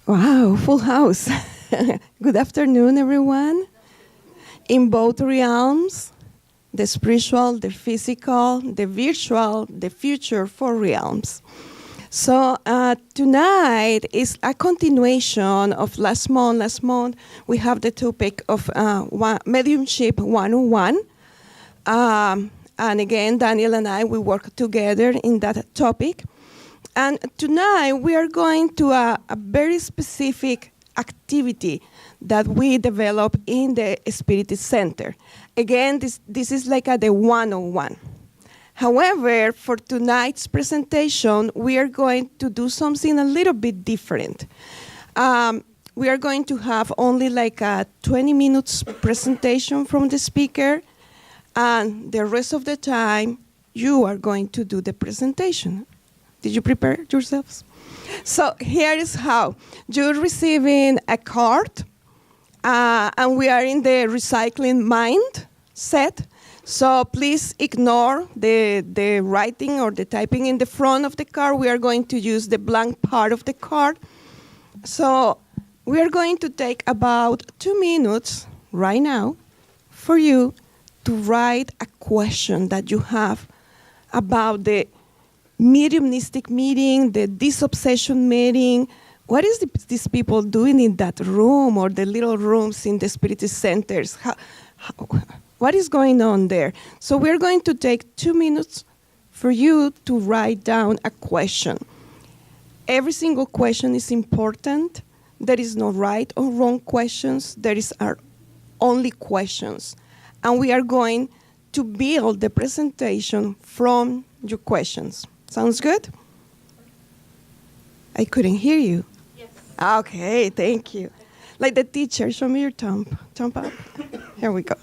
Wow, full house. Good afternoon, everyone. In both realms, the spiritual, the physical, the virtual, the future, four realms. So tonight is a continuation of last month. Last month, we have the topic of mediumship 101. And again, Daniel and I, we work together in that topic. And tonight we are going to a very specific activity that we develop in the Spiritist Center. Again, this is like the 101. However, for tonight's presentation, we are going to do something a little bit different. We are going to have only like a 20 minutes presentation from the speaker, and the rest of the time, you are going to do the presentation. Did you prepare yourselves? So here is how. You're receiving a card, and we are in the recycling mind set. So please ignore the writing or the typing in the front of the card. We are going to use the blank part of the card. So we are going to take about 2 minutes right now for you to write a question that you have about the mediumistic meeting, the disobsession meeting. What is these people doing in that room or the little rooms in the Spiritist centers? What is going on there? So we're going to take 2 minutes for you to write down a question. Every single question is important. There is no right or wrong questions. There are only questions. And we are going to build the presentation from your questions. Sounds good? I couldn't hear you. Yes. Okay, thank you. Like the teacher, show me your thumb. Thumb up. Here we go.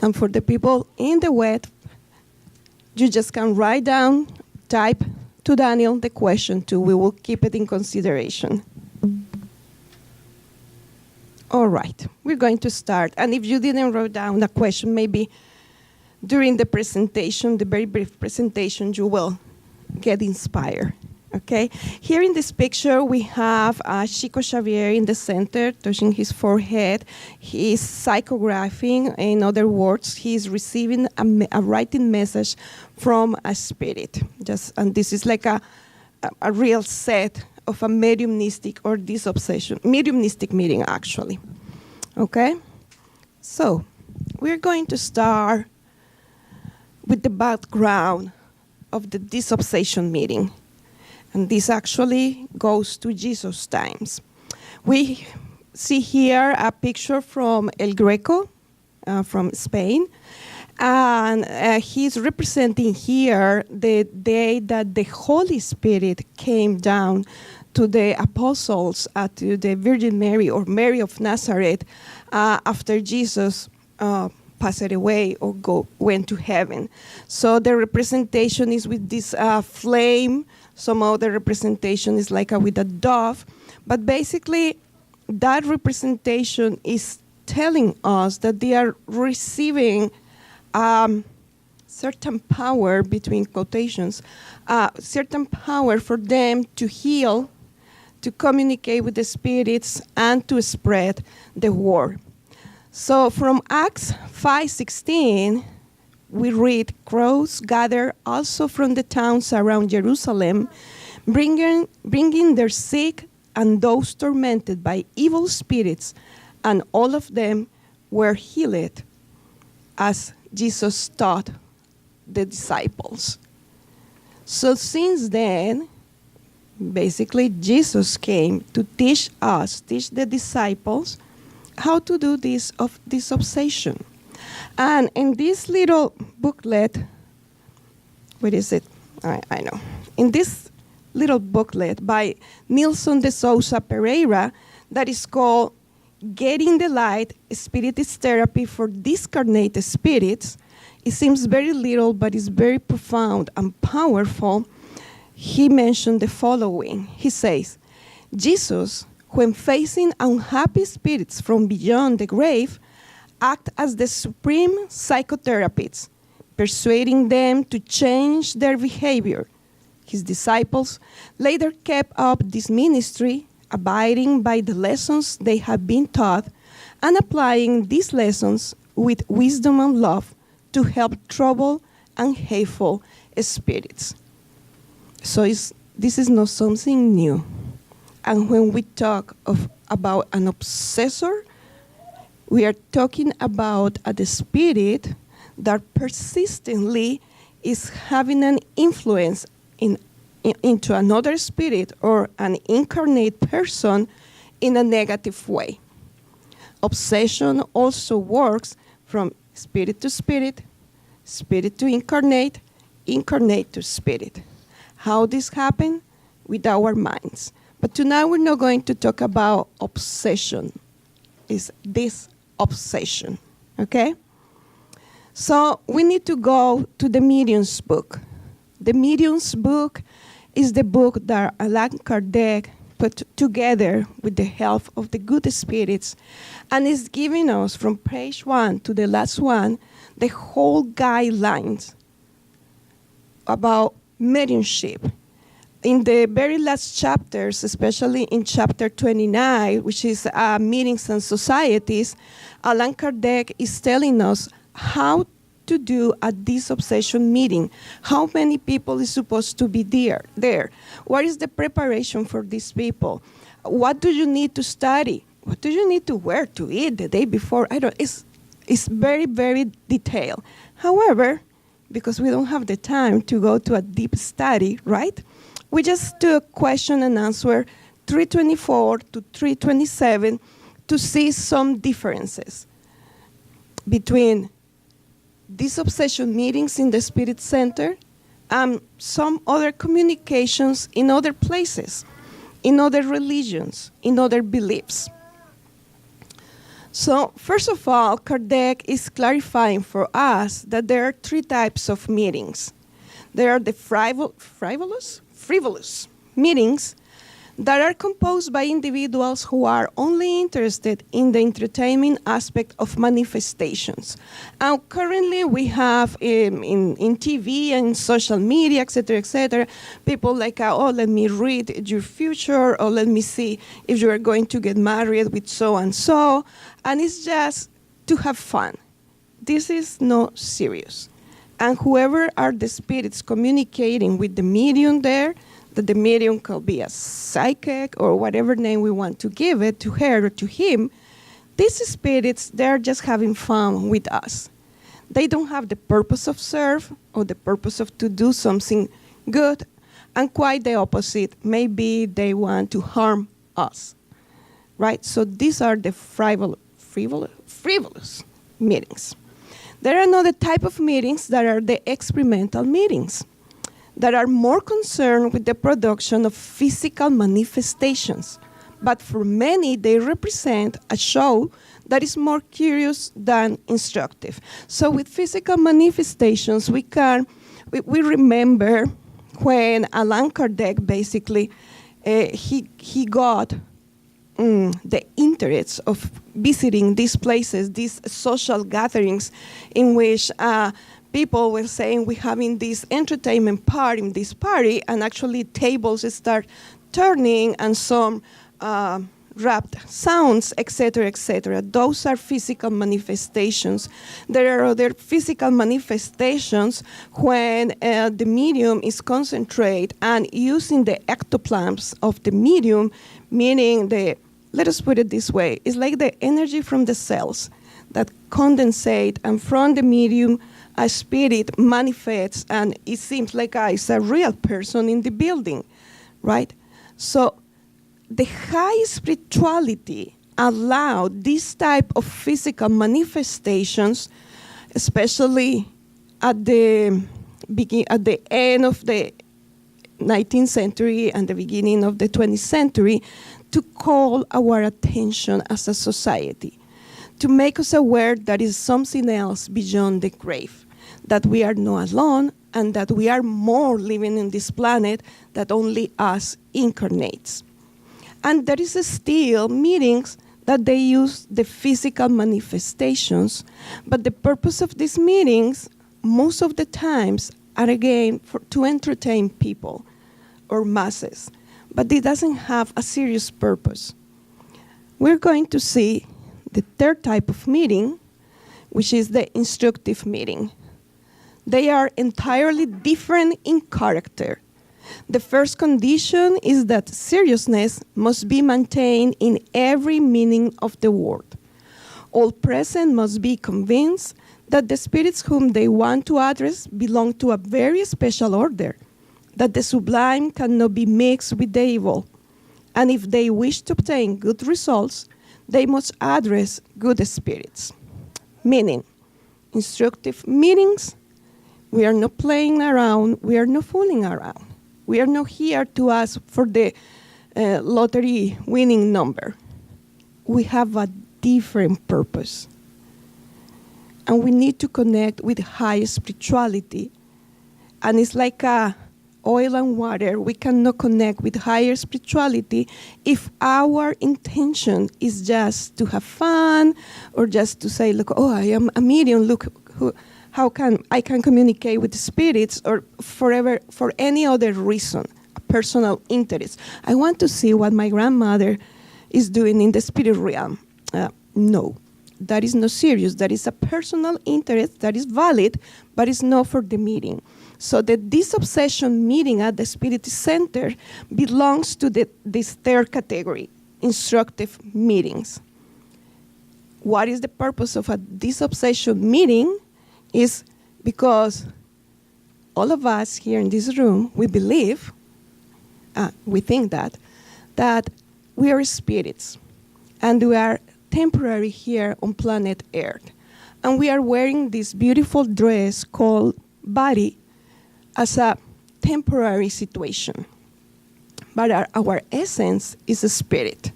And for the people in the web, you just can write down, type to Daniel the question too. We will keep it in consideration. All right, we're going to start. And if you didn't write down a question, maybe during the presentation, the very brief presentation, you will get inspired, okay? Here in this picture, we have Chico Xavier in the center, touching his forehead. He is psychographing. In other words, he is receiving a writing message from a spirit. And this is like a real set of a mediumistic or disobsession, mediumistic meeting, actually. Okay? So, we're going to start with the background of the disobsession meeting. And this actually goes to Jesus' times. We see here a picture from El Greco, from Spain. And he's representing here the day that the Holy Spirit came down to the apostles, to the Virgin Mary or Mary of Nazareth, after Jesus passed away or went to heaven. So the representation is with this flame. Some other representation is like with a dove. But basically, that representation is telling us that they are receiving certain power, between quotations, certain power for them to heal, to communicate with the spirits, and to spread the word. So from Acts 5:16, we read, "Crowds gathered also from the towns around Jerusalem, bringing their sick and those tormented by evil spirits, and all of them were healed, as Jesus taught the disciples." So since then, basically Jesus came to teach the disciples, how to do this obsession. And in this little booklet, what is it? I know. In this little booklet by Nilson de Souza Pereira, that is called Getting the Light, Spiritist Therapy for Discarnated Spirits, it seems very little, but it's very profound and powerful. He mentioned the following. He says, Jesus, when facing unhappy spirits from beyond the grave, act as the supreme psychotherapist, persuading them to change their behavior. His disciples later kept up this ministry, abiding by the lessons they had been taught and applying these lessons with wisdom and love to help troubled and hateful spirits. So this is not something new. And when we talk about an obsessor, we are talking about a spirit that persistently is having an influence into another spirit or an incarnate person in a negative way. Obsession also works from spirit to spirit, spirit to incarnate, incarnate to spirit. How this happens? With our minds. But tonight we're not going to talk about obsession. It's this obsession, okay? So we need to go to the Medium's book. The Medium's book is the book that Allan Kardec put together with the help of the good spirits, and is giving us from page 1 to the last one the whole guidelines about mediumship. In the very last chapters, especially in chapter 29, which is Meetings and Societies, Allan Kardec is telling us how to do a disobsession meeting. How many people is supposed to be there? What is the preparation for these people? What do you need to study? What do you need to wear to eat the day before? It's very, very detailed. However, because we don't have the time to go to a deep study, right? We just do a question and answer 324 to 327 to see some differences between disobsession meetings in the Spirit Center and some other communications in other places, in other religions, in other beliefs. So, first of all, Kardec is clarifying for us that there are 3 types of meetings. There are the frivolous meetings that are composed by individuals who are only interested in the entertainment aspect of manifestations. And currently we have in TV and social media, etc., people like, oh, let me read your future, or let me see if you are going to get married with so-and-so. And it's just to have fun. This is not serious. And whoever are the spirits communicating with the medium there, that the medium could be a psychic or whatever name we want to give it, to her or to him, these spirits, they're just having fun with us. They don't have the purpose of serve or the purpose of to do something good, and quite the opposite. Maybe they want to harm us, right? So these are the frivolous meetings. There are another type of meetings that are the experimental meetings, that are more concerned with the production of physical manifestations. But for many, they represent a show that is more curious than instructive. So with physical manifestations, we remember when Allan Kardec basically, he got the interest of visiting these places, these social gatherings in which people were saying we're having this entertainment part in this party, and actually tables start turning and some wrapped sounds, etc., etc. Those are physical manifestations. There are other physical manifestations when the medium is concentrate and using the ectoplasms of the medium, meaning let us put it this way, it's like the energy from the cells that condensate, and from the medium, a spirit manifests, and it seems like it's a real person in the building, right? So the high spirituality allowed this type of physical manifestations, especially at the end of the 19th century and the beginning of the 20th century, to call our attention as a society, to make us aware that is something else beyond the grave, that we are not alone, and that we are more living in this planet that only us incarnates. And there is still meetings that they use the physical manifestations, but the purpose of these meetings most of the times are again to entertain people or masses, but it doesn't have a serious purpose. We're going to see the third type of meeting, which is the instructive meeting. They are entirely different in character. The first condition is that seriousness must be maintained in every meaning of the word. All present must be convinced that the spirits whom they want to address belong to a very special order, that the sublime cannot be mixed with the evil, and if they wish to obtain good results, they must address good spirits. Meaning, instructive meetings, we are not playing around, we are not fooling around. We are not here to ask for the lottery winning number. We have a different purpose. And we need to connect with high spirituality. And it's like oil and water. We cannot connect with higher spirituality if our intention is just to have fun or just to say, look, oh, I am a medium, look, how can I communicate with the spirits, or for any other reason, a personal interest. I want to see what my grandmother is doing in the spirit realm. No, that is not serious. That is a personal interest that is valid, but it's not for the meeting. So the Disobsession meeting at the Spiritist Center belongs to this third category, instructive meetings. What is the purpose of a Disobsession meeting? Is because all of us here in this room, we believe, we think that we are spirits, and we are temporary here on planet Earth. And we are wearing this beautiful dress called body as a temporary situation. But our essence is a spirit.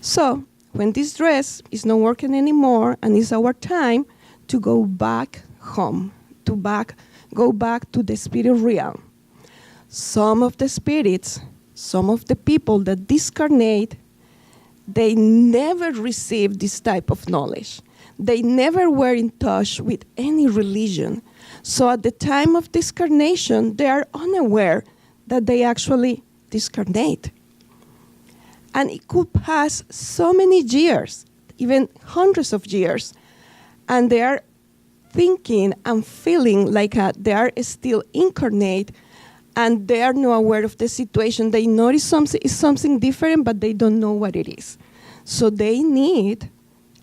So when this dress is not working anymore and it's our time to go back home, go back to the spirit realm. Some of the spirits, some of the people that discarnate, they never received this type of knowledge. They never were in touch with any religion. So at the time of discarnation, they are unaware that they actually discarnate. And it could pass so many years, even hundreds of years, and they are thinking and feeling like they are still incarnate, and they are not aware of the situation. They notice something different, but they don't know what it is. So they need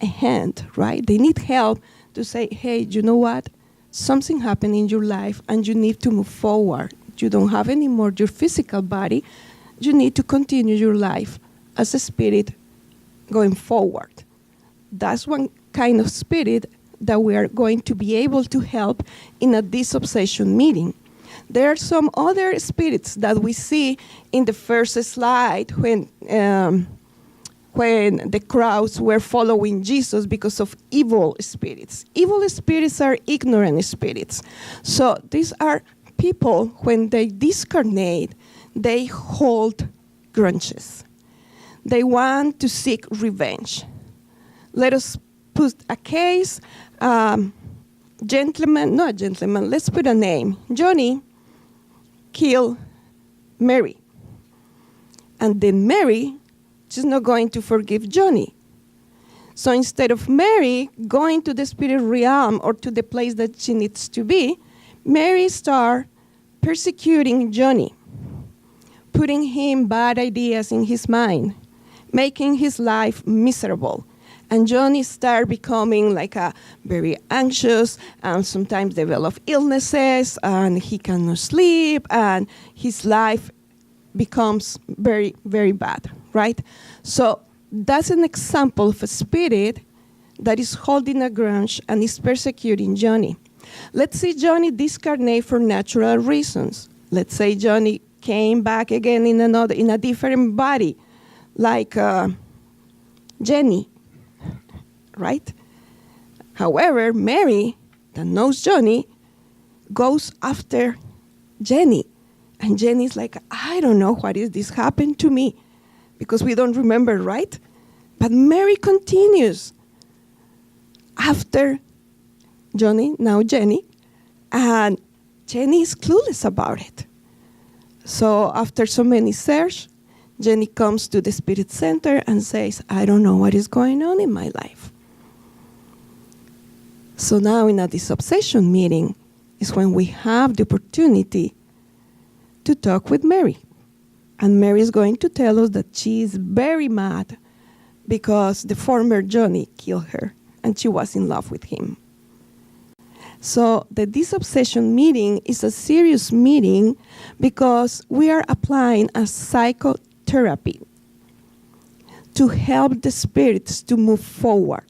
a hand, right? They need help to say, hey, you know what? Something happened in your life, and you need to move forward. You don't have anymore your physical body. You need to continue your life as a spirit going forward. That's one kind of spirit that we are going to be able to help in a Disobsession meeting. There are some other spirits that we see in the first slide when the crowds were following Jesus because of evil spirits. Evil spirits are ignorant spirits. So these are people, when they discarnate, they hold grudges. They want to seek revenge. Let us put a case. Let's put a name. Johnny killed Mary. And then Mary, she's not going to forgive Johnny. So instead of Mary going to the spirit realm or to the place that she needs to be, Mary starts persecuting Johnny, putting him bad ideas in his mind, making his life miserable. And Johnny started becoming like very anxious, and sometimes develop illnesses, and he cannot sleep, and his life becomes very, very bad, right? So that's an example of a spirit that is holding a grudge and is persecuting Johnny. Let's say Johnny discarnate for natural reasons. Let's say Johnny came back again in a different body, like Jenny. Right? However, Mary, that knows Johnny, goes after Jenny. And Jenny's like, I don't know what is this happened to me, because we don't remember, right? But Mary continues after Johnny, now Jenny, And Jenny is clueless about it. So after so many search, Jenny comes to the Spirit Center and says, I don't know what is going on in my life. So now in a Disobsession meeting is when we have the opportunity to talk with Mary. And Mary is going to tell us that she is very mad because the former Johnny killed her and she was in love with him. So the Disobsession meeting is a serious meeting because we are applying a psychotherapy to help the spirits to move forward.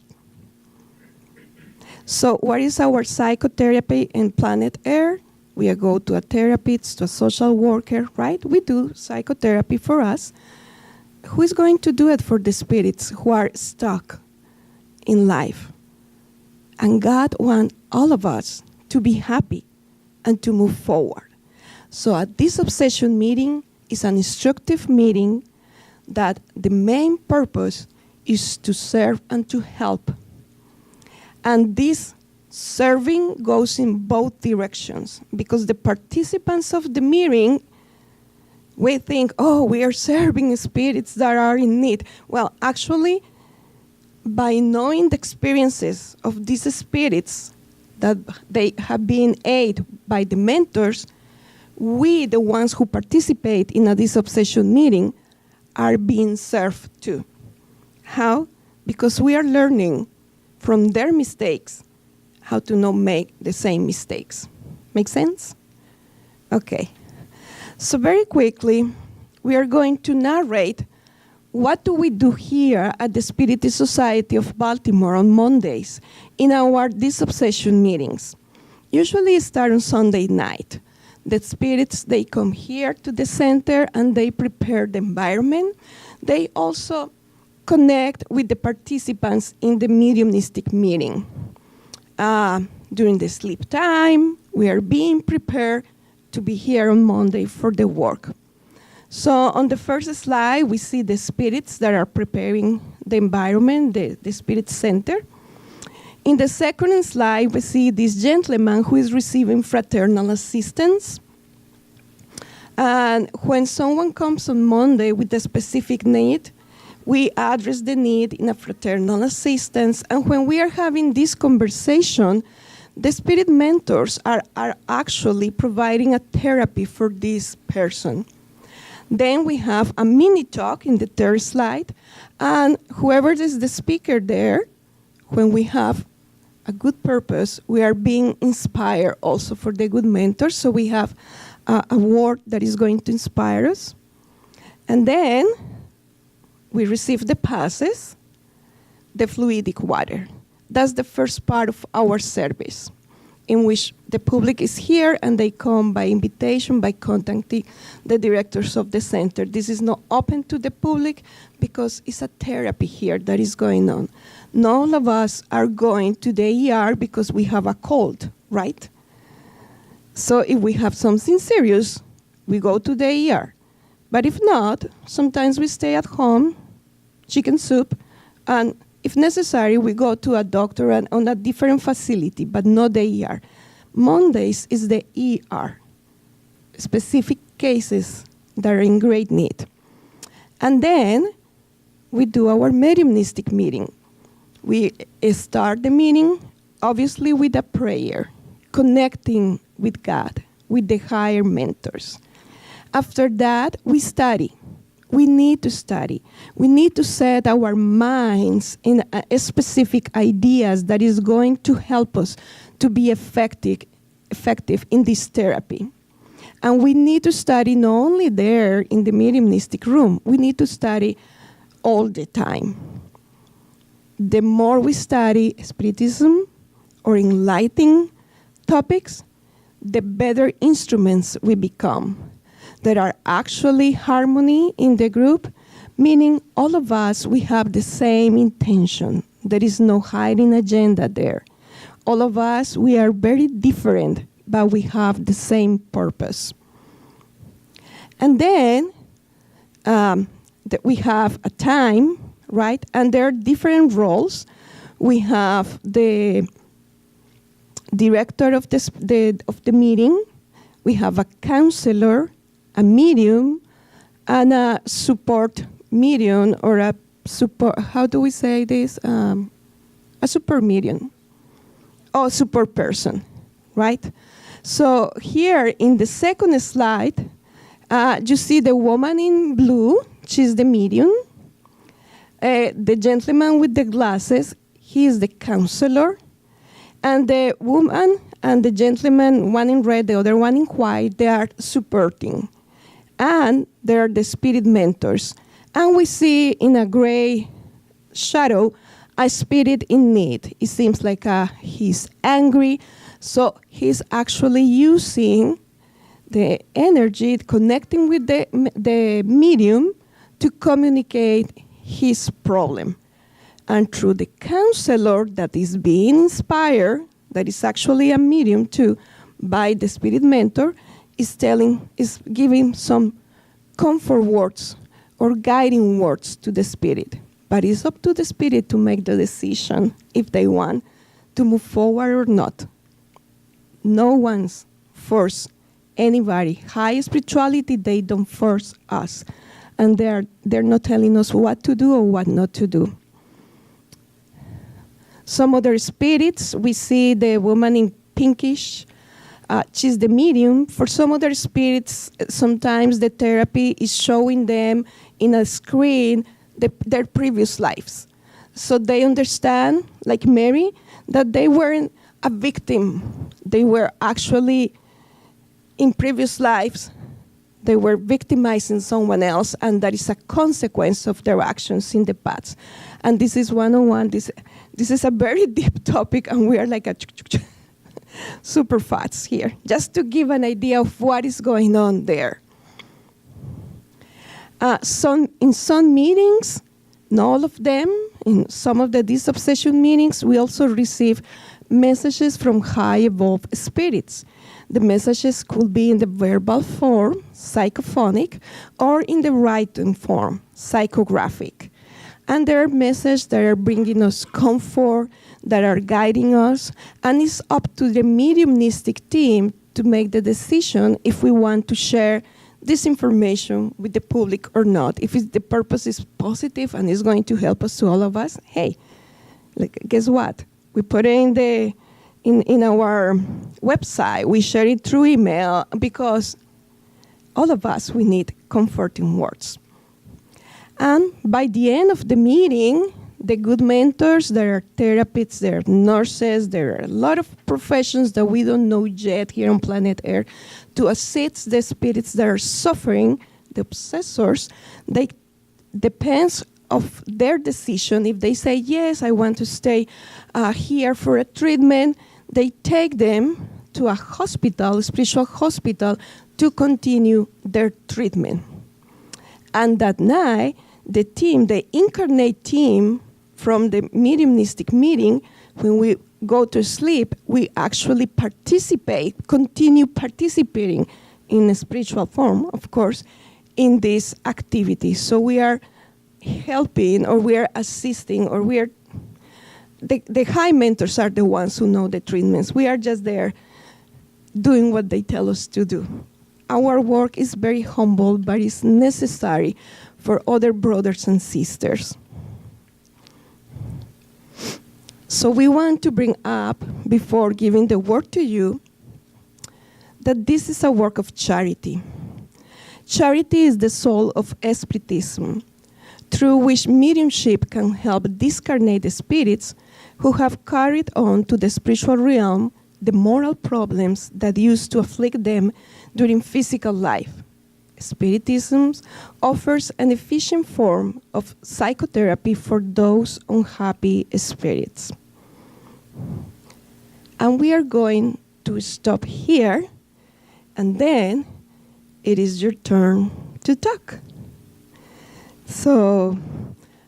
So what is our psychotherapy in planet Earth? We go to a therapist, to a social worker, right? We do psychotherapy for us. Who is going to do it for the spirits who are stuck in life? And God wants all of us to be happy and to move forward. So a Disobsession meeting is an instructive meeting that the main purpose is to serve and to help. And this serving goes in both directions because the participants of the meeting, we think, oh, we are serving spirits that are in need. Well, actually, by knowing the experiences of these spirits that they have been aided by the mentors, we, the ones who participate in a Disobsession meeting, are being served too. How? Because we are learning from their mistakes how to not make the same mistakes. Make sense? Okay. So very quickly, we are going to narrate what do we do here at the Spiritist Society of Baltimore on Mondays in our Disobsession meetings. Usually it starts on Sunday night. The spirits, they come here to the center and they prepare the environment. They also connect with the participants in the mediumistic meeting. During the sleep time, we are being prepared to be here on Monday for the work. So on the first slide, we see the spirits that are preparing the environment, the Spiritist Center. In the second slide, we see this gentleman who is receiving fraternal assistance. And when someone comes on Monday with a specific need, we address the need in a fraternal assistance. And when we are having this conversation, the spirit mentors are actually providing a therapy for this person. Then we have a mini talk in the third slide. And whoever is the speaker there, when we have a good purpose, we are being inspired also for the good mentors. So we have a word that is going to inspire us. And then we receive the passes, the fluidic water. That's the first part of our service, in which the public is here and they come by invitation, by contacting the directors of the center. This is not open to the public because it's a therapy here that is going on. None of us are going to the ER because we have a cold, right? So if we have something serious, we go to the ER. But if not, sometimes we stay at home, chicken soup, and if necessary, we go to a doctor and on a different facility, but not the ER. Mondays is the ER, specific cases that are in great need. And then we do our mediumistic meeting. We start the meeting, obviously, with a prayer, connecting with God, with the higher mentors. After that, we study. We need to study. We need to set our minds in specific ideas that is going to help us to be effective in this therapy. And we need to study not only there in the mediumistic room, we need to study all the time. The more we study Spiritism or enlightening topics, the better instruments we become. There are actually harmony in the group, meaning all of us, we have the same intention. There is no hiding agenda there. All of us, we are very different, but we have the same purpose. And then we have a time, right? And there are different roles. We have the director of the meeting. We have a counselor, a medium, and a support medium, or a support. How do we say this? A super medium. Oh, support person, right? So here in the second slide, you see the woman in blue. She's the medium. The gentleman with the glasses, he is the counselor. And the woman and the gentleman, one in red, the other one in white, they are supporting. And they are the spirit mentors. And we see in a gray shadow a spirit in need. It seems like he's angry, so he's actually using the energy, connecting with the medium to communicate his problem. And through the counselor that is being inspired, that is actually a medium too, by the spirit mentor, is giving some comfort words or guiding words to the spirit. But it's up to the spirit to make the decision if they want to move forward or not. No one's force anybody. High spirituality, they don't force us. And they're not telling us what to do or what not to do. Some other spirits, we see the woman in pinkish. She's the medium. For some other spirits, sometimes the therapy is showing them in a screen their previous lives. So they understand, like Mary, that they weren't a victim. They were actually, in previous lives, they were victimizing someone else, and that is a consequence of their actions in the past. And this is one-on-one. This is a very deep topic, and we are like a super fast here, just to give an idea of what is going on there. In some meetings, not all of them, in some of the Disobsession meetings, we also receive messages from high evolved spirits. The messages could be in the verbal form, psychophonic, or in the written form, psychographic. And there are messages that are bringing us comfort, that are guiding us, and it's up to the mediumistic team to make the decision if we want to share this information with the public or not. If the purpose is positive and is going to help us to all of us, hey, guess what? We put it in our website. We share it through email because all of us, we need comforting words. And by the end of the meeting, the good mentors, there are therapists, there are nurses, there are a lot of professions that we don't know yet here on planet Earth to assist the spirits that are suffering, the obsessors. They depends of their decision. If they say, yes, I want to stay here for a treatment, they take them to a hospital, a spiritual hospital, to continue their treatment. And that night, the team, the incarnate team from the mediumistic meeting, when we go to sleep, we actually continue participating in a spiritual form, of course, in this activity. So we are helping, or we are assisting, or we are, the high mentors are the ones who know the treatments. We are just there doing what they tell us to do. Our work is very humble, but it's necessary for other brothers and sisters. So we want to bring up, before giving the word to you, that this is a work of charity. Charity is the soul of Spiritism, through which mediumship can help discarnate spirits who have carried on to the spiritual realm the moral problems that used to afflict them during physical life. Spiritism offers an efficient form of psychotherapy for those unhappy spirits. And we are going to stop here, and then it is your turn to talk. So,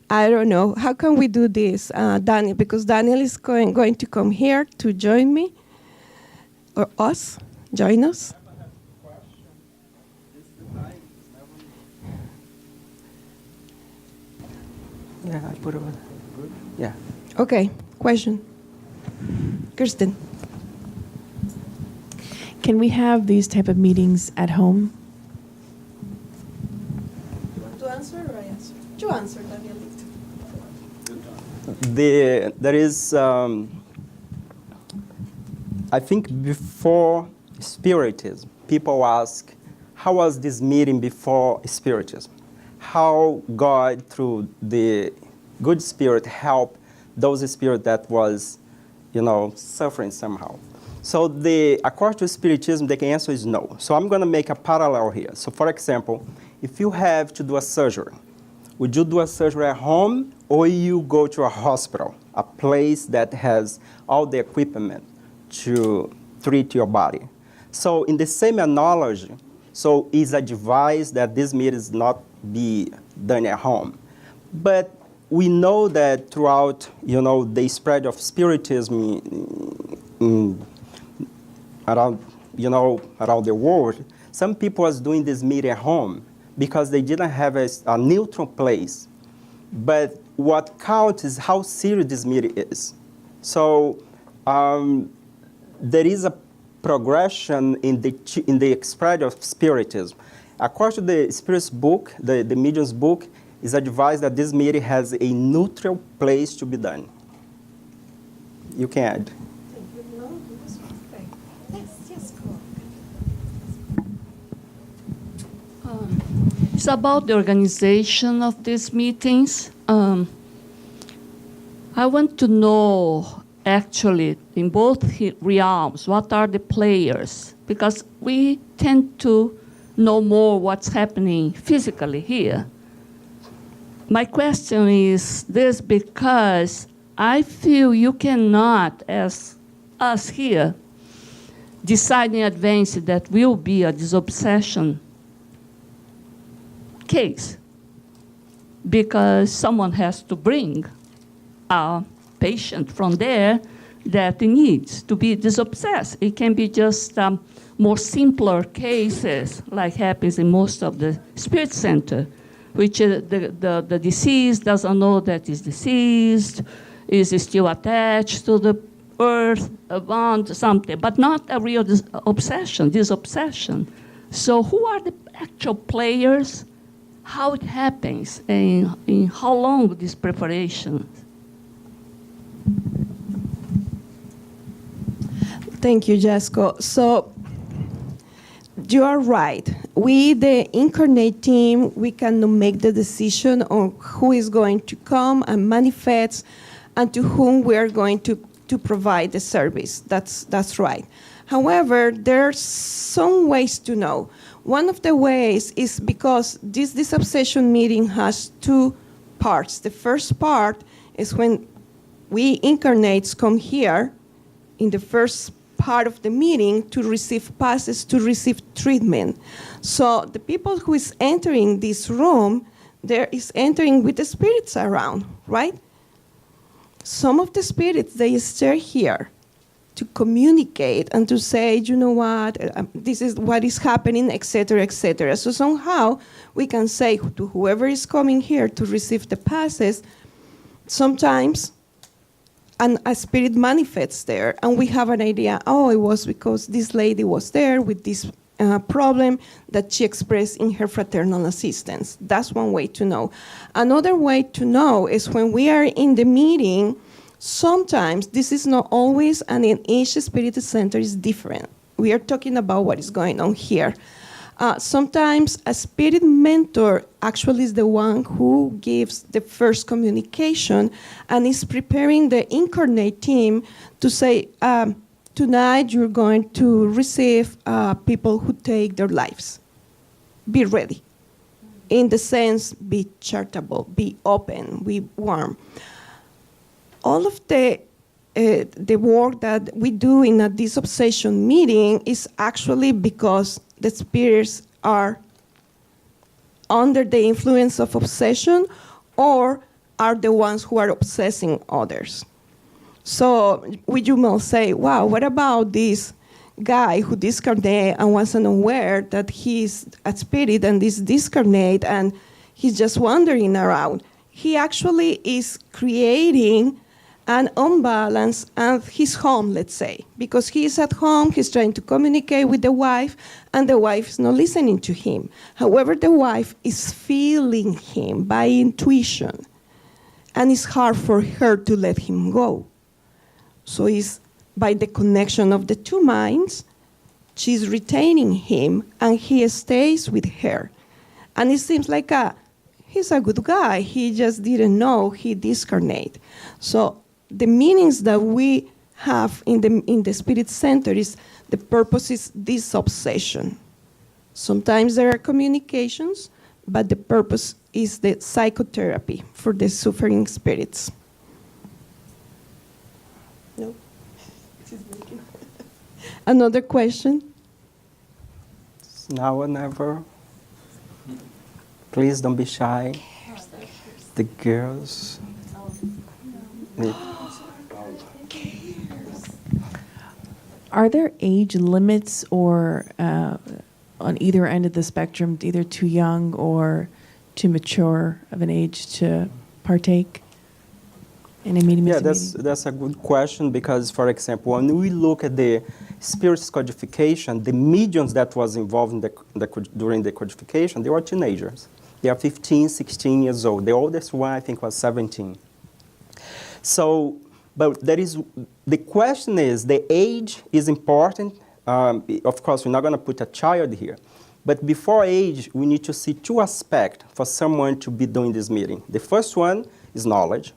I don't know, how can we do this, Daniel? Because Daniel is going to come here to join me, or us, join us. Yeah, I put it on. Yeah. Okay, question. Kirsten. Can we have these type of meetings at home? You want to answer or I answer? You answer, Daniel. There is, I think before Spiritism, people ask, how was this meeting before Spiritism? How God, through the good spirit, helped those spirits that was, suffering somehow. So according to Spiritism, the answer is no. So I'm going to make a parallel here. So for example, if you have to do a surgery, would you do a surgery at home or you go to a hospital, a place that has all the equipment to treat your body? So in the same analogy, so it's advised that this meeting not be done at home. But we know that throughout, the spread of Spiritism around the world, some people was doing this meeting at home because they didn't have a neutral place. But what counts is how serious this meeting is. So there is a progression in the spread of Spiritism. According to the Spirit's book, the medium's book, it's advised that this meeting has a neutral place to be done. You can add. It's about the organization of these meetings. I want to know, actually, in both realms, what are the players? Because we tend to know more what's happening physically here. My question is this, because I feel you cannot, as us here, decide in advance that will be a disobsession case, because someone has to bring a patient from there that needs to be disobsessed. It can be just more simpler cases, like happens in most of the Spirit Center, which the deceased doesn't know that is deceased, is still attached to the earth, around something, but not a real disobsession. So who are the actual players? How it happens, and in how long this preparation? Thank you, Jessica. So you are right. We, the incarnate team, we cannot make the decision on who is going to come and manifest and to whom we are going to provide the service. That's right. However, there are some ways to know. One of the ways is because this Disobsession meeting has two parts. The first part is when we incarnates come here in the first part of the meeting to receive passes, to receive treatment. So the people who is entering this room, there is entering with the spirits around, right? Some of the spirits, they stay here to communicate and to say, you know what, this is what is happening, etc., etc. So somehow we can say to whoever is coming here to receive the passes, sometimes a spirit manifests there, and we have an idea, oh, it was because this lady was there with this problem that she expressed in her fraternal assistance. That's one way to know. Another way to know is when we are in the meeting. Sometimes, this is not always, and in each Spiritist Center is different. We are talking about what is going on here. Sometimes a spirit mentor actually is the one who gives the first communication and is preparing the incarnate team to say, tonight you're going to receive people who take their lives. Be ready. In the sense, be charitable, be open, be warm. All of the work that we do in a Disobsession meeting is actually because the spirits are under the influence of obsession or are the ones who are obsessing others. So you may say, wow, what about this guy who discarnate and was unaware that he's a spirit and is discarnate and he's just wandering around? He actually is creating and unbalanced, and he's home, let's say, because he's at home, he's trying to communicate with the wife, and the wife is not listening to him. However, the wife is feeling him by intuition, and it's hard for her to let him go. So it's by the connection of the two minds, she's retaining him, and he stays with her. And it seems like he's a good guy. He just didn't know he discarnate. So the meanings that we have in the Spirit Center is the purpose is disobsession. Sometimes there are communications, but the purpose is the psychotherapy for the suffering spirits. No. Another question? It's now or never. Please don't be shy. The girls. Are there age limits or on either end of the spectrum, either too young or too mature of an age to partake in a mediumship meeting? That's a good question because, for example, when we look at the Spiritist codification, the mediums that was involved in during the codification, they were teenagers. They are 15, 16 years old. The oldest one, I think, was 17. So, but the question is, the age is important. Of course, we're not going to put a child here. But before age, we need to see two aspects for someone to be doing this meeting. The first one is knowledge,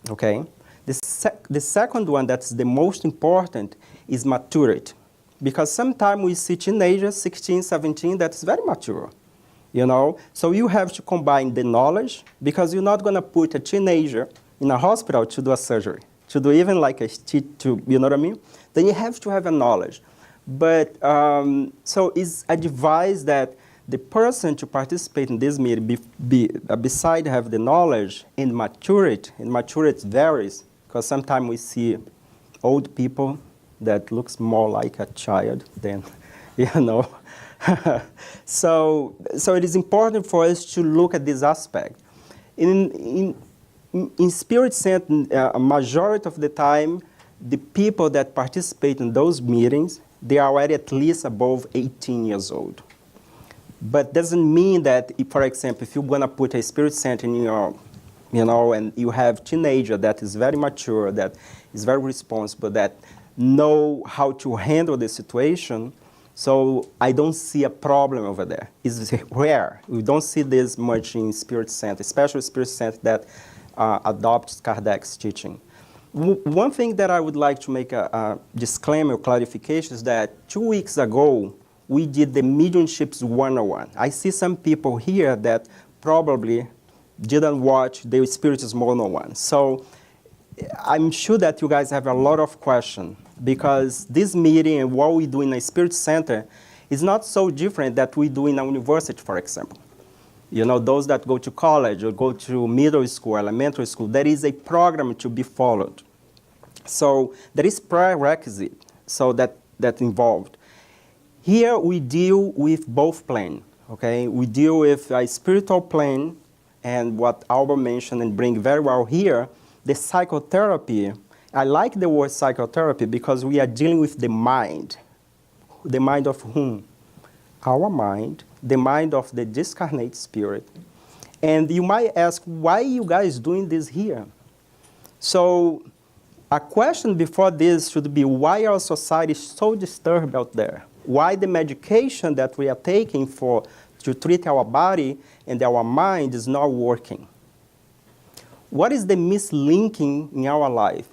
okay? The second one, that's the most important, is maturity. Because sometimes we see teenagers, 16, 17, that's very mature. So you have to combine the knowledge, because you're not going to put a teenager in a hospital to do a surgery, to do even like a you know what I mean? Then you have to have a knowledge. But so it's advised that the person to participate in this meeting, beside have the knowledge and maturity varies, because sometimes we see old people that looks more like a child than, So it is important for us to look at this aspect. In Spirit Center, a majority of the time, the people that participate in those meetings, they are already at least above 18 years old. But doesn't mean that, for example, if you're going to put a Spirit Center in your, and you have teenager that is very mature, that is very responsible, that know how to handle the situation, so I don't see a problem over there. It's rare. We don't see this much in Spirit Center, especially Spirit Center that adopts Kardec's teaching. One thing that I would like to make a disclaimer or clarification is that 2 weeks ago, we did the Mediumships 101. I see some people here that probably didn't watch the Spiritism 101. So I'm sure that you guys have a lot of questions, because this meeting and what we do in a Spirit Center is not so different that we do in a university, for example. Those that go to college or go to middle school, elementary school, there is a program to be followed. So there is prerequisite so that involved. Here we deal with both planes, okay? We deal with a spiritual plane, and what Alba mentioned and bring very well here, the psychotherapy. I like the word psychotherapy because we are dealing with the mind. The mind of whom? Our mind, the mind of the discarnate spirit. And you might ask, why are you guys doing this here? So a question before this should be, why our society is so disturbed out there? Why the medication that we are taking to treat our body and our mind is not working? What is the mislinking in our life?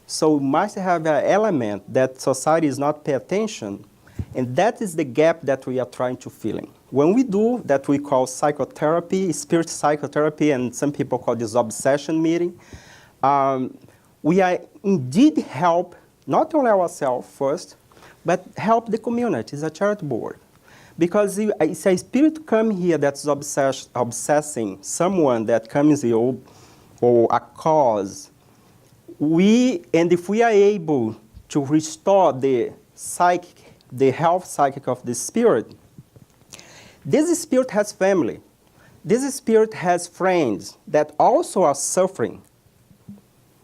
So we must have an element that society is not paying attention, and that is the gap that we are trying to fill in. When we do that, we call psychotherapy, spirit psychotherapy, and some people call this obsession meeting. We are indeed help not only ourselves first, but help the community. It's a charitable work. Because if a spirit come here that's obsessing someone that comes here or a cause, if we are able to restore the health psychic of the spirit, this spirit has family. This spirit has friends that also are suffering.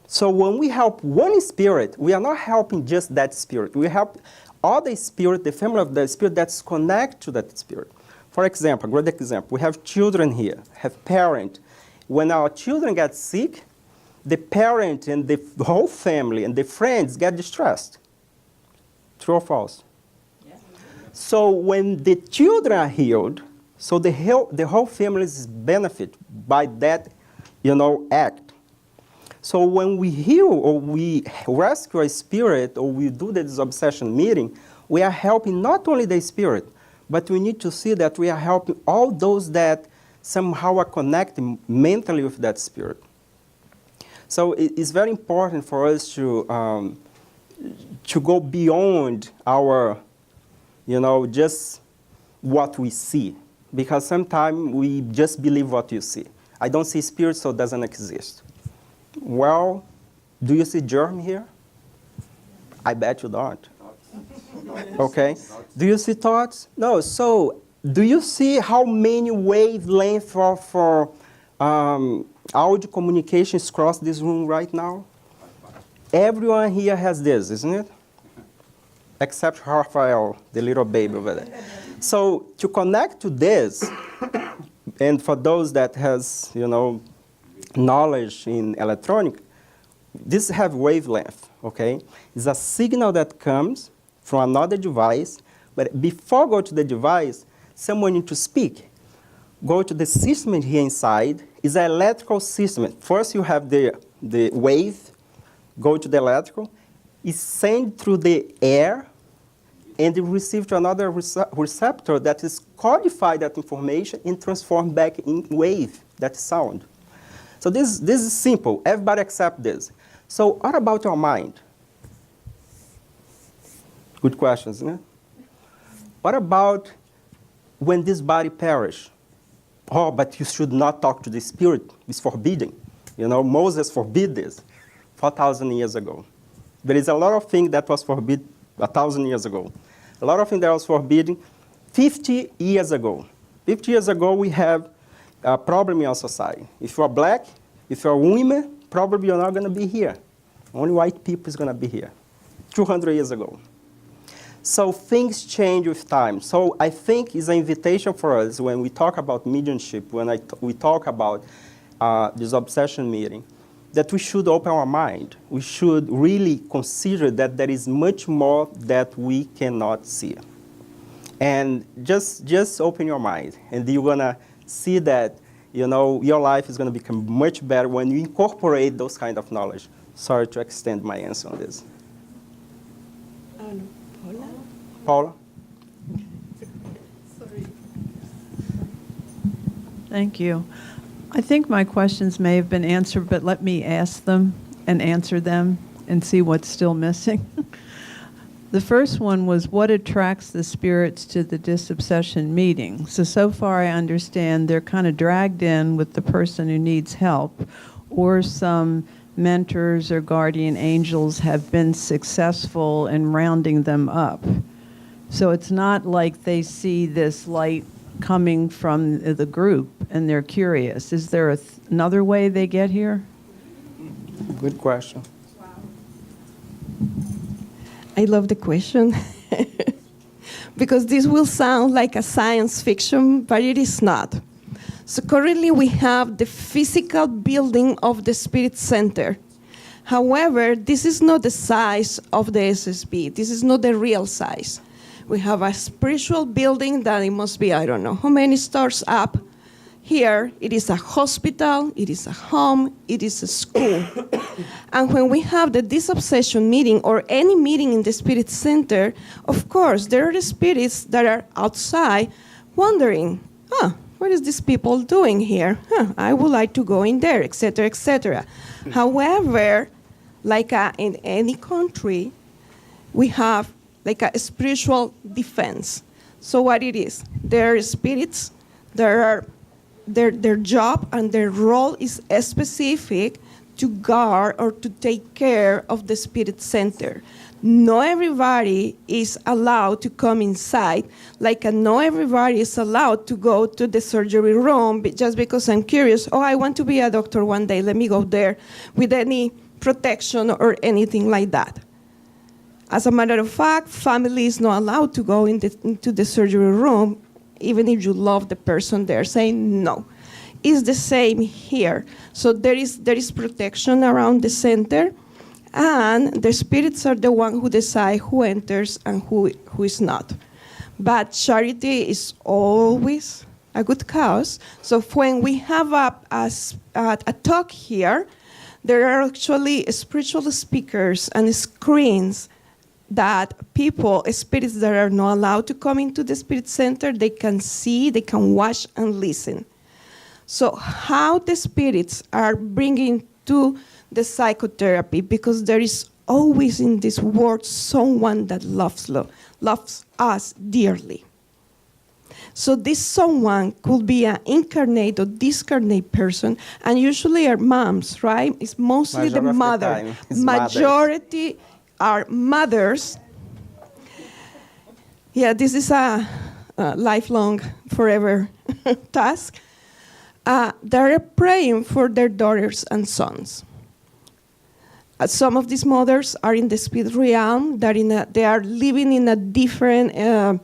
So when we help one spirit, we are not helping just that spirit. We help all the spirit, the family of the spirit that's connected to that spirit. For example, a great example, we have children here, have parents. When our children get sick, the parent and the whole family and the friends get distressed. True or false? Yes. So when the children are healed, so the whole family is benefit by that, act. So when we heal or we rescue a spirit or we do the disobsession meeting, we are helping not only the spirit, but we need to see that we are helping all those that somehow are connected mentally with that spirit. So it's very important for us to go beyond our, just what we see. Because sometimes we just believe what you see. I don't see spirit, so it doesn't exist. Well, do you see germ here? I bet you don't. Okay. Do you see thoughts? No. So do you see how many wavelengths for audio communications cross this room right now? Everyone here has this, isn't it? Except Raphael, the little baby over there. So to connect to this, and for those that has, knowledge in electronic, this have wavelength, okay? It's a signal that comes from another device, but before go to the device, someone needs to speak. Go to the system here inside. It's an electrical system. First you have the wave, go to the electrical, it's sent through the air, and it receives to another receptor that is codify that information and transform back in wave, that sound. So this is simple. Everybody accept this. So what about your mind? Good question, isn't it? What about when this body perish? Oh, but you should not talk to the spirit. It's forbidden. Moses forbid this 4,000 years ago. There is a lot of things that was forbidden 1,000 years ago. A lot of things that was forbidden 50 years ago. 50 years ago, we have a problem in our society. If you're black, if you're a woman, probably you're not going to be here. Only white people is going to be here. 200 years ago. So things change with time. So I think it's an invitation for us when we talk about mediumship, when we talk about this obsession meeting, that we should open our mind. We should really consider that there is much more that we cannot see. And just open your mind, and you're going to see that your life is going to become much better when you incorporate those kind of knowledge. Sorry to extend my answer on this. Paula? Sorry. Thank you. I think my questions may have been answered, but let me ask them and answer them and see what's still missing. The first one was, what attracts the spirits to the disobsession meeting? So far I understand they're kind of dragged in with the person who needs help, or some mentors or guardian angels have been successful in rounding them up. So it's not like they see this light coming from the group and they're curious. Is there another way they get here? Good question. I love the question because this will sound like a science fiction, but it is not. So currently we have the physical building of the Spiritist Center. However, this is not the size of the SSB. This is not the real size. We have a spiritual building that it must be, I don't know how many stores up. Here, it is a hospital, it is a home, it is a school. And when we have the disobsession meeting or any meeting in the Spiritist Center, of course, there are the spirits that are outside wondering, what is these people doing here? I would like to go in there, etc., etc. However, like in any country, we have like a spiritual defense. So what it is, there are spirits, their job and their role is specific to guard or to take care of the Spiritist Center. Not everybody is allowed to come inside, like not everybody is allowed to go to the surgery room just because I'm curious. I want to be a doctor one day, let me go there, with any protection or anything like that. As a matter of fact, family is not allowed to go into the surgery room, even if you love the person there, saying no. It's the same here. So there is protection around the center, and the spirits are the one who decide who enters and who is not. But charity is always a good cause. So when we have a talk here, there are actually spiritual speakers and screens that people, spirits that are not allowed to come into the Spirit Center, they can see, they can watch and listen. So how the spirits are bringing to the psychotherapy, because there is always in this world someone that loves us dearly. So this someone could be an incarnate or discarnate person, and usually are moms, right? It's mostly the mother. Majority are mothers. Yeah, this is a lifelong, forever task. They're praying for their daughters and sons. Some of these mothers are in the spirit realm. They are living in a different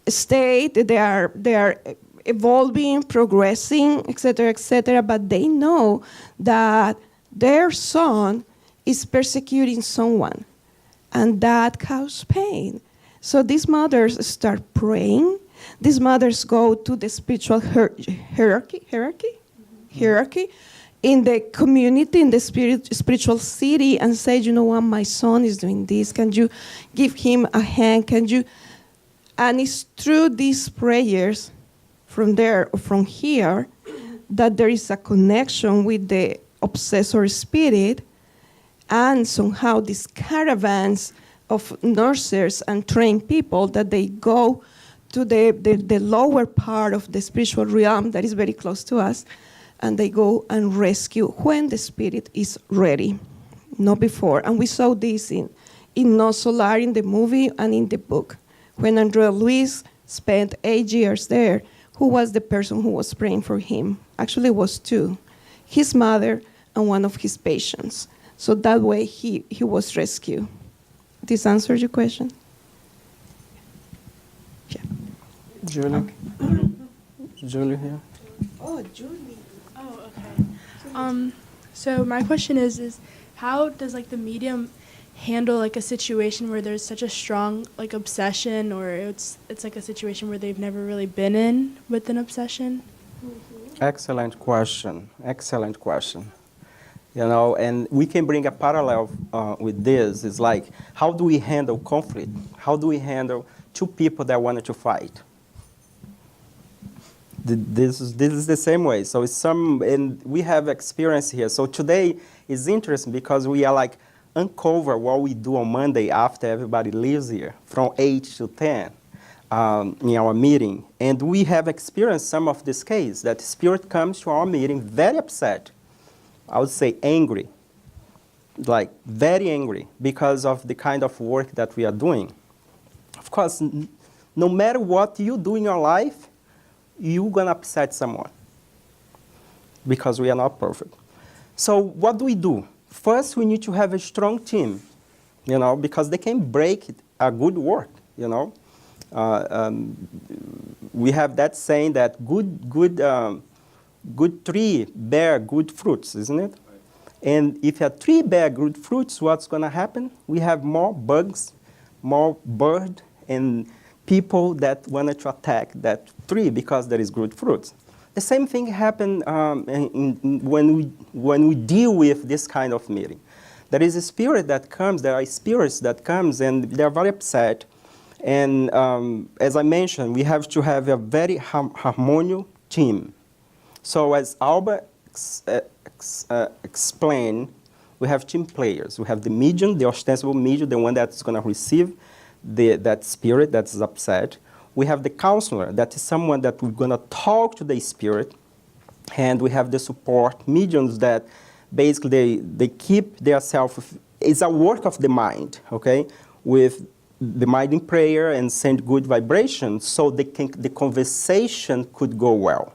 state. They are evolving, progressing, etc., but they know that their son is persecuting someone, and that causes pain. So these mothers start praying. These mothers go to the spiritual hierarchy in the community, in the spiritual city, and say, you know what, my son is doing this. Can you give him a hand? Can you? And it's through these prayers from there or from here that there is a connection with the obsessor spirit, and somehow these caravans of nurses and trained people that they go to the lower part of the spiritual realm that is very close to us, and they go and rescue when the spirit is ready, not before. And we saw this in No Solar, in the movie and in the book. When Andrea Luis spent 8 years there, who was the person who was praying for him? Actually, it was two, his mother and one of his patients. So that way he was rescued. This answers your question? Yeah. Julie? Okay. Julie here. Oh, Julie. Oh, okay. So my question is how does like the medium handle like a situation where there's such a strong like obsession, or it's like a situation where they've never really been in with an obsession? Excellent question. Excellent question. You know, and we can bring a parallel with this. It's like, how do we handle conflict? How do we handle two people that wanted to fight? This is the same way. So it's and we have experience here. So today is interesting because we are like uncover what we do on Monday after everybody leaves here from 8 to 10 in our meeting. And we have experienced some of this case that spirit comes to our meeting very upset. I would say angry, like very angry because of the kind of work that we are doing. Of course, no matter what you do in your life, you're going to upset someone because we are not perfect. So what do we do? First, we need to have a strong team, you know, because they can break a good work, you know. We have that saying that good tree bear good fruits, isn't it? And if a tree bear good fruits, what's going to happen? We have more bugs, more bird, and people that wanted to attack that tree because there is good fruits. The same thing happened when we deal with this kind of meeting. There is a spirit that comes, there are spirits that comes, and they're very upset. And as I mentioned, we have to have a very harmonious team. So as Alba explained, we have team players. We have the medium, the ostensible medium, the one that's going to receive that spirit that is upset. We have the counselor, that is someone that we're going to talk to the spirit. And we have the support mediums that basically they keep their self. It's a work of the mind, okay, with the mind in prayer and send good vibrations so the conversation could go well.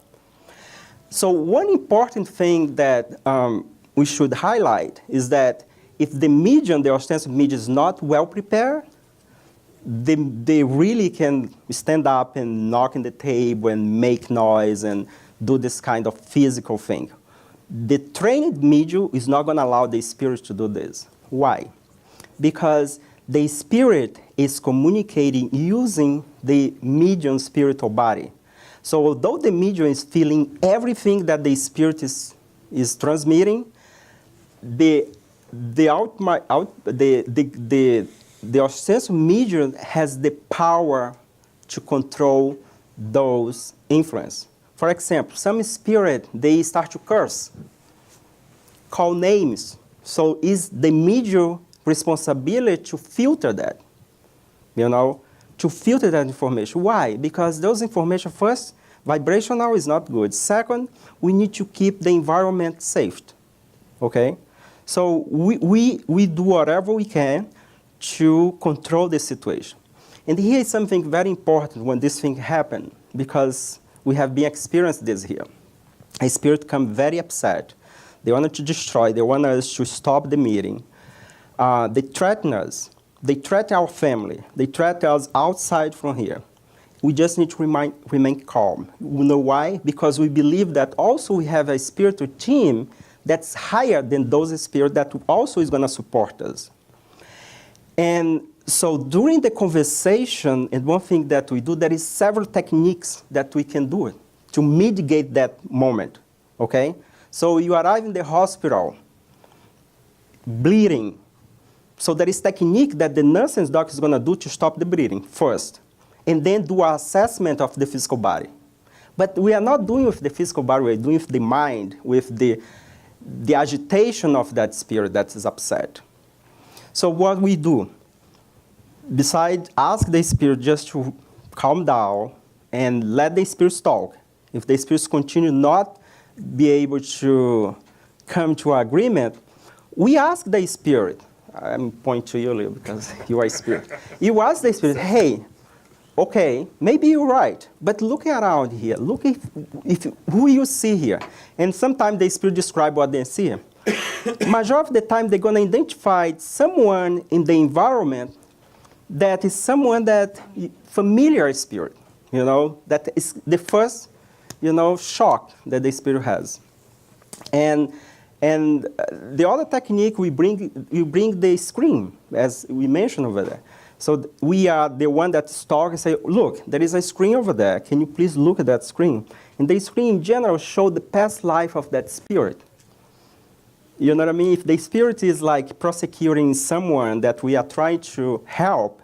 So one important thing that we should highlight is that if the medium, the ostensive medium, is not well prepared, they really can stand up and knock on the table and make noise and do this kind of physical thing. The trained medium is not going to allow the spirit to do this. Why? Because the spirit is communicating using the medium's spiritual body. So although the medium is feeling everything that the spirit is transmitting, the ostensive medium has the power to control those influence. For example, some spirit, they start to curse, call names. So is the medium responsibility to filter that, to filter that information. Why? Because those information, first, vibrational is not good. Second, we need to keep the environment safe, okay? So we do whatever we can to control the situation. And here is something very important when this thing happened, because we have been experienced this here. A spirit come very upset. They wanted to destroy, they want us to stop the meeting. They threaten us. They threaten our family. They threaten us outside from here. We just need to remain calm. You know why? Because we believe that also we have a spiritual team that's higher than those spirits that also is going to support us. And so during the conversation, and one thing that we do, there is several techniques that we can do to mitigate that moment, okay? So you arrive in the hospital, bleeding. So there is technique that the nurse and doctor is going to do to stop the bleeding first, and then do an assessment of the physical body. But we are not doing with the physical body, we're doing with the mind, with the agitation of that spirit that is upset. So what we do, besides ask the spirit just to calm down and let the spirits talk. If the spirits continue not be able to come to an agreement, we ask the spirit, I'm pointing to you, Leo, because you are a spirit. You ask the spirit, hey, okay, maybe you're right, but look around here. Look who you see here. And sometimes the spirit describe what they see. Majority of the time, they're going to identify someone in the environment that is someone that familiar spirit, that is the first, shock that the spirit has. And the other technique, we bring the screen, as we mentioned over there. So we are the one that talk and say, look, there is a screen over there. Can you please look at that screen? And the screen in general show the past life of that spirit. You know what I mean? If the spirit is like prosecuting someone that we are trying to help,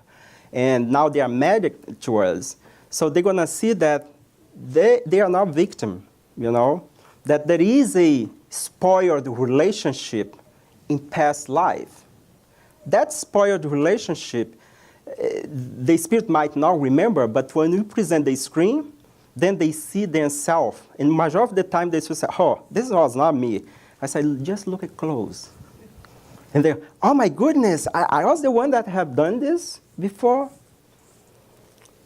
and now they are medic to us, so they're going to see that they are not victim, that there is a spoiled relationship in past life. That spoiled relationship, the spirit might not remember, but when we present the screen, then they see themselves. And majority of the time, they say, oh, this was not me. I said, just look at close. And they, oh my goodness, I was the one that have done this before.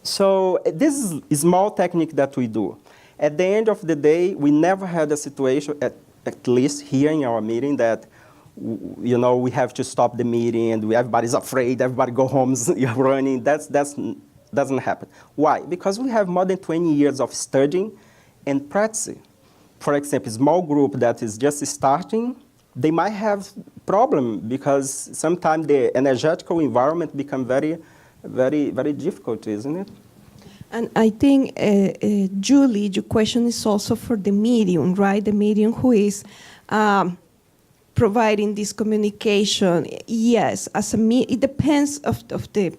So this is a small technique that we do. At the end of the day, we never had a situation, at least here in our meeting, that we have to stop the meeting and everybody's afraid, everybody go home running. That doesn't happen. Why? Because we have more than 20 years of studying and practicing. For example, a small group that is just starting, they might have problem because sometimes the energetical environment become very, very, very difficult, isn't it? And I think, Julie, your question is also for the medium, right? The medium who is providing this communication. Yes, it depends of the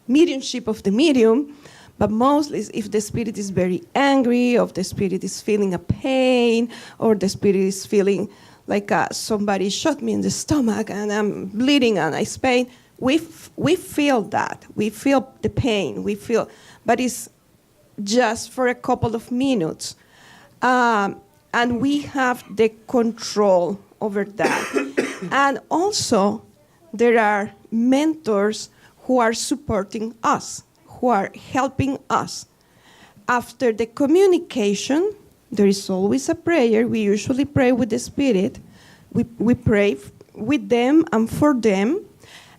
mediumship of the medium, but mostly if the spirit is very angry, or the spirit is feeling a pain, or the spirit is feeling like somebody shot me in the stomach and I'm bleeding and I pain. We feel that. We feel the pain. But it's just for a couple of minutes. And we have the control over that. And also, there are mentors who are supporting us, who are helping us. After the communication, there is always a prayer. We usually pray with the spirit. We pray with them and for them.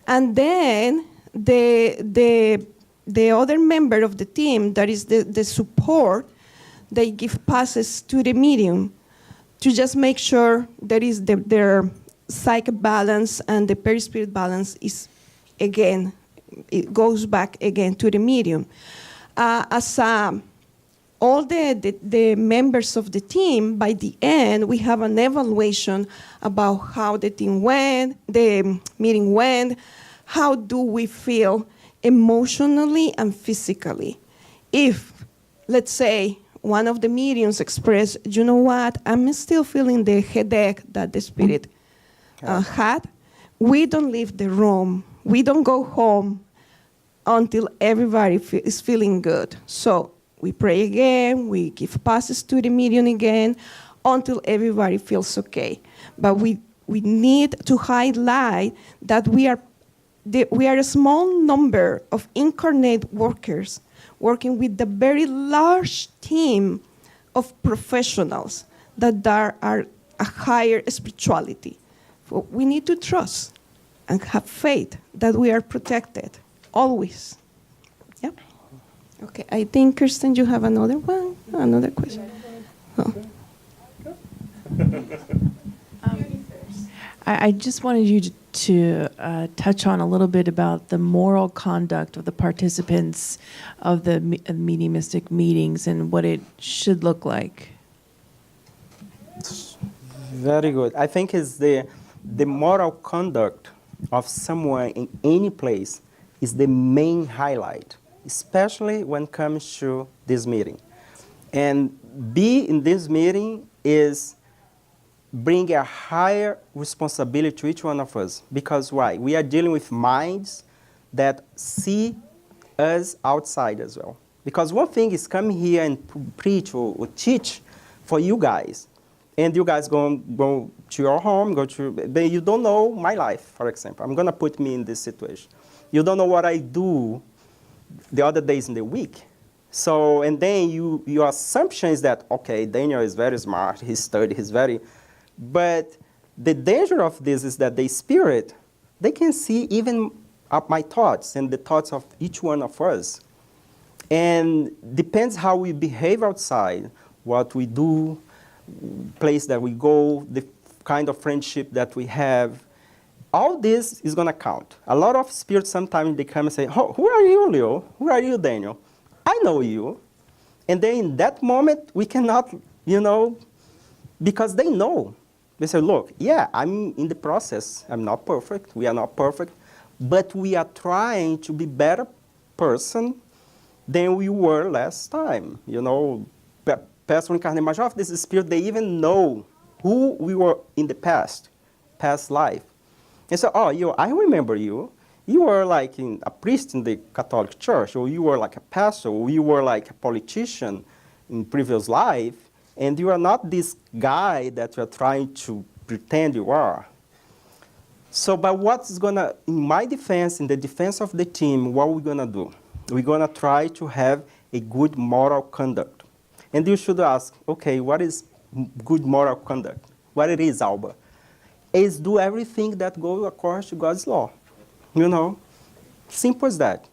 And then the other member of the team, that is the support, they give passes to the medium to just make sure that is their psychic balance and the perispirit balance is, again, it goes back again to the medium. All the members of the team, by the end, we have an evaluation about how the meeting went, how do we feel emotionally and physically. If, let's say, one of the mediums expressed, you know what, I'm still feeling the headache that the spirit had, we don't leave the room. We don't go home until everybody is feeling good. So we pray again, we give passes to the medium again, until everybody feels okay. But we need to highlight that we are a small number of incarnate workers working with a very large team of professionals that are a higher spirituality. So we need to trust and have faith that we are protected, always. Yeah? Okay, I think, Kirsten, you have another one? Another question? Oh. I just wanted you to touch on a little bit about the moral conduct of the participants of the mediumistic meetings and what it should look like. Very good. I think it's the moral conduct of someone in any place is the main highlight, especially when it comes to this meeting. And be in this meeting is bring a higher responsibility to each one of us. Because why? We are dealing with minds that see us outside as well. Because one thing is come here and preach or teach for you guys. And you guys go to your home, but you don't know my life, for example. I'm going to put me in this situation. You don't know what I do the other days in the week. So, and then your assumption is that, okay, Daniel is very smart, he's studied, he's very... But the danger of this is that the spirit, they can see even my thoughts and the thoughts of each one of us. And depends how we behave outside, what we do, place that we go, the kind of friendship that we have. All this is going to count. A lot of spirits sometimes they come and say, oh, who are you, Leo? Who are you, Daniel? I know you. And then in that moment, we cannot, because they know. They say, look, yeah, I'm in the process. I'm not perfect. We are not perfect. But we are trying to be better person than we were last time. Past reincarnation, majority of this spirit, they even know who we were in the past life. And so, I remember you. You were like a priest in the Catholic Church, or you were like a pastor, or you were like a politician in previous life. And you are not this guy that you are trying to pretend you are. So, but what's gonna, in my defense, in the defense of the team, what we're gonna do? We're gonna try to have a good moral conduct. And you should ask, okay, what is good moral conduct? What it is, Alba? Is do everything that goes according to God's law. Simple as that.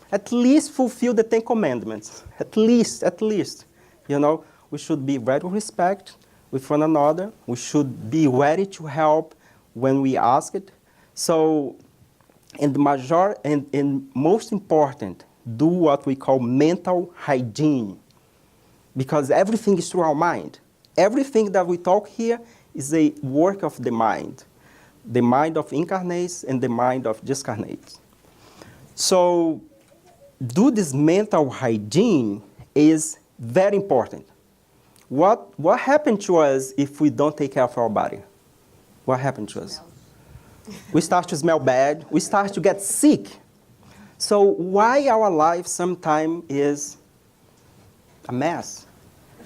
At least fulfill the 10 Commandments. At least. We should be ready to respect with one another. We should be ready to help when we ask it. So, and most important, do what we call mental hygiene. Because everything is through our mind. Everything that we talk here is a work of the mind of incarnates and the mind of discarnates. So, do this mental hygiene is very important. What happened to us if we don't take care of our body? What happened to us? We start to smell bad. We start to get sick. So why our life sometimes is a mess?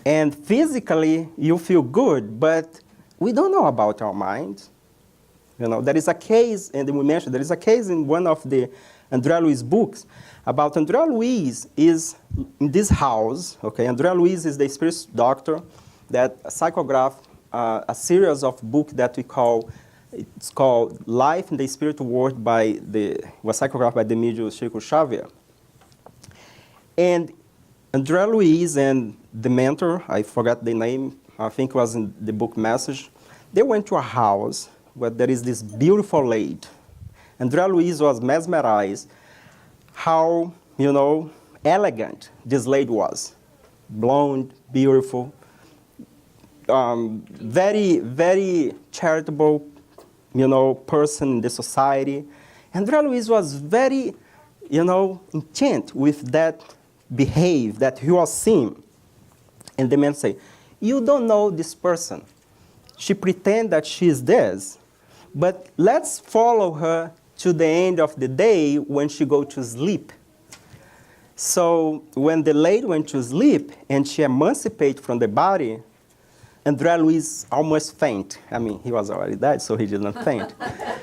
And physically, you feel good, but we don't know about our mind. There is a case, and we mentioned, there is a case in one of the André Luiz books about André Luiz is in this house. Okay, André Luiz is the spirit doctor that psychographed a series of books that we call It's called Life in the Spiritual World was psychographed by the medium Chico Xavier. And Andrea Luiz and the mentor, I forgot the name, I think it was in the book Message, they went to a house where there is this beautiful lady. Andrea Luiz was mesmerized how, elegant this lady was. Blonde, beautiful, very, very charitable, person in the society. Andrea Luiz was very, intent with that behavior that he was seeing. And the man say, you don't know this person. She pretends that she is this, but let's follow her to the end of the day when she go to sleep. So when the lady went to sleep and she emancipated from the body, Andrea Luiz almost faint. I mean, he was already dead, so he did not faint.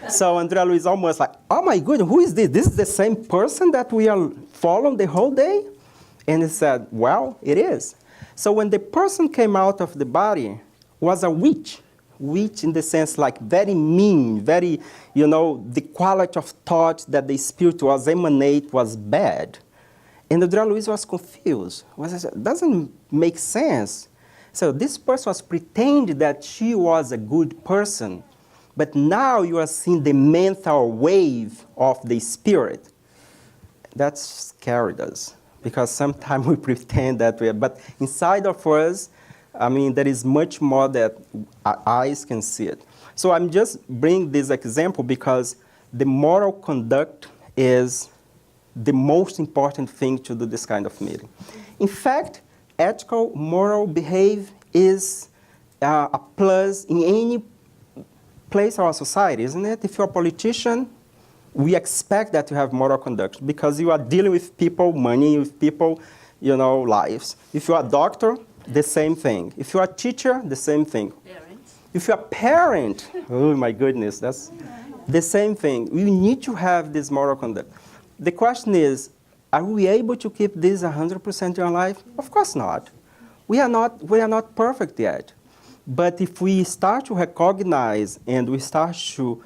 So Andrea Luiz almost like, oh my goodness, who is this? This is the same person that we are following the whole day? And he said, well, it is. So when the person came out of the body, was a witch in the sense like very mean, very, the quality of thought that the spirit was emanate was bad. And Andrea Luiz was confused. It doesn't make sense. So this person was pretending that she was a good person, but now you are seeing the mental wave of the spirit. That scared us, because sometimes we pretend that we are, but inside of us, there is much more that our eyes can see it. So I'm just bringing this example because the moral conduct is the most important thing to do this kind of meeting. In fact, ethical, moral behavior is a plus in any place of our society, isn't it? If you're a politician, we expect that you have moral conduct because you are dealing with people, money, with people, lives. If you're a doctor, the same thing. If you're a teacher, the same thing. Parents. If you're a parent, oh my goodness, that's the same thing. We need to have this moral conduct. The question is, are we able to keep this 100% in our life? Of course not. We are not perfect yet. But if we start to recognize and we start to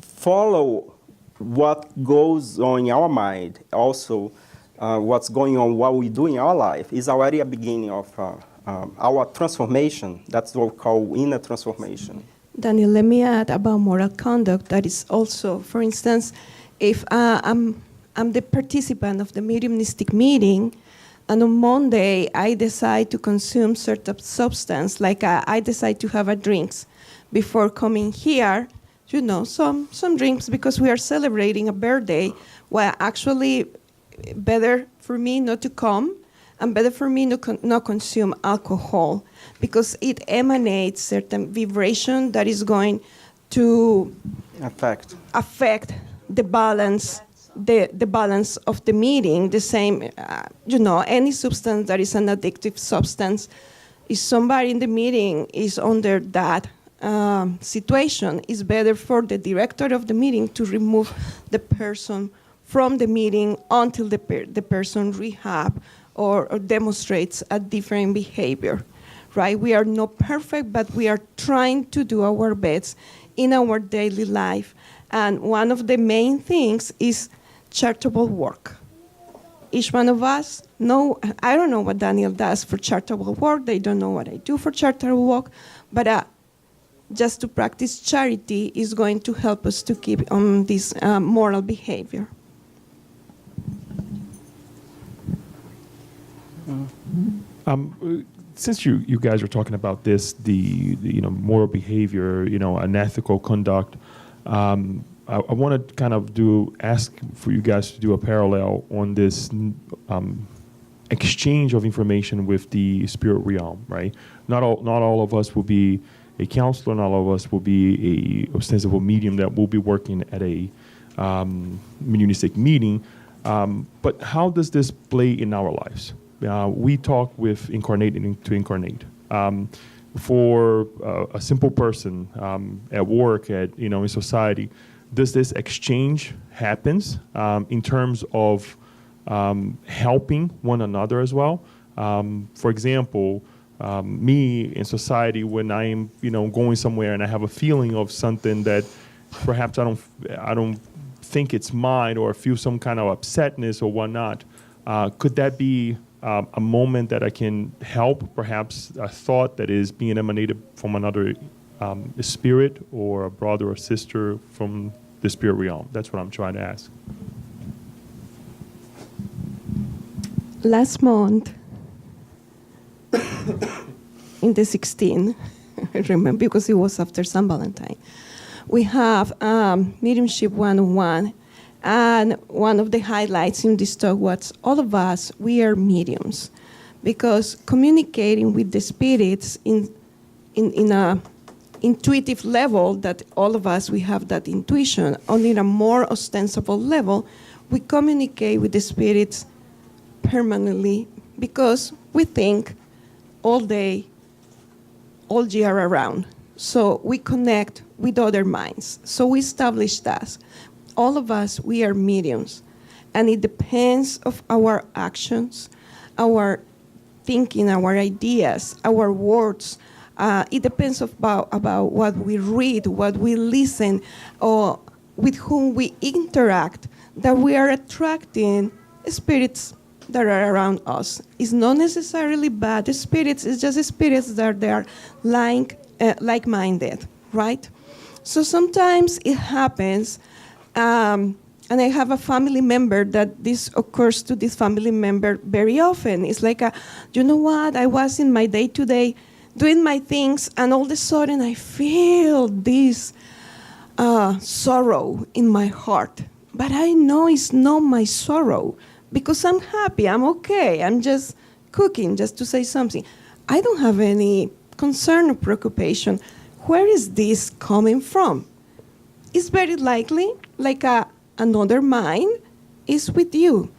follow what goes on in our mind, also what's going on, what we do in our life, is already a beginning of our transformation. That's what we call inner transformation. Daniel, let me add about moral conduct. That is also, for instance, if I'm the participant of the mediumistic meeting, and on Monday I decide to consume certain substance, like I decide to have a drinks before coming here, some drinks because we are celebrating a birthday, well, actually better for me not to come and better for me not consume alcohol because it emanates certain vibration that is going to affect the balance, the balance of the meeting. The same, any substance that is an addictive substance, if somebody in the meeting is under that situation, it's better for the director of the meeting to remove the person from the meeting until the person rehab or demonstrates a different behavior, right? We are not perfect, but we are trying to do our best in our daily life. And one of the main things is charitable work. Each one of us I don't know what Daniel does for charitable work. They don't know what I do for charitable work. But just to practice charity is going to help us to keep on this moral behavior. Since you guys are talking about this, the moral behavior, unethical conduct, I want to kind of ask for you guys to do a parallel on this exchange of information with the spirit realm, right? Not all of us will be a counselor, not all of us will be a ostensible medium that will be working at a mediumistic meeting. But how does this play in our lives? We talk with incarnating to incarnate. For a simple person at work, in society, does this exchange happens in terms of helping one another as well? For example, me in society when I am, going somewhere and I have a feeling of something that perhaps I don't think it's mine, or feel some kind of upsetness or whatnot. Could that be a moment that I can help, perhaps a thought that is being emanated from another spirit or a brother or sister from the spirit realm? That's what I'm trying to ask. Last month, in the 16th, I remember because it was after San Valentine, we have Mediumship 101, and one of the highlights in this talk was all of us, we are mediums, because communicating with the spirits in a intuitive level, that all of us, we have that intuition, only in a more ostensible level, we communicate with the spirits permanently because we think all day, all year around. So we connect with other minds. So we establish that. All of us, we are mediums. And it depends of our actions, our thinking, our ideas, our words. It depends about what we read, what we listen, or with whom we interact, that we are attracting spirits that are around us. It's not necessarily bad spirits, it's just spirits that they are like-minded, right? So sometimes it happens, and I have a family member that this occurs to this family member very often. It's like, you know what, I was in my day-to-day doing my things, and all of a sudden I feel this sorrow in my heart. But I know it's not my sorrow, because I'm happy, I'm okay, I'm just cooking, just to say something. I don't have any concern or preoccupation. Where is this coming from? It's very likely, like another mind is with you.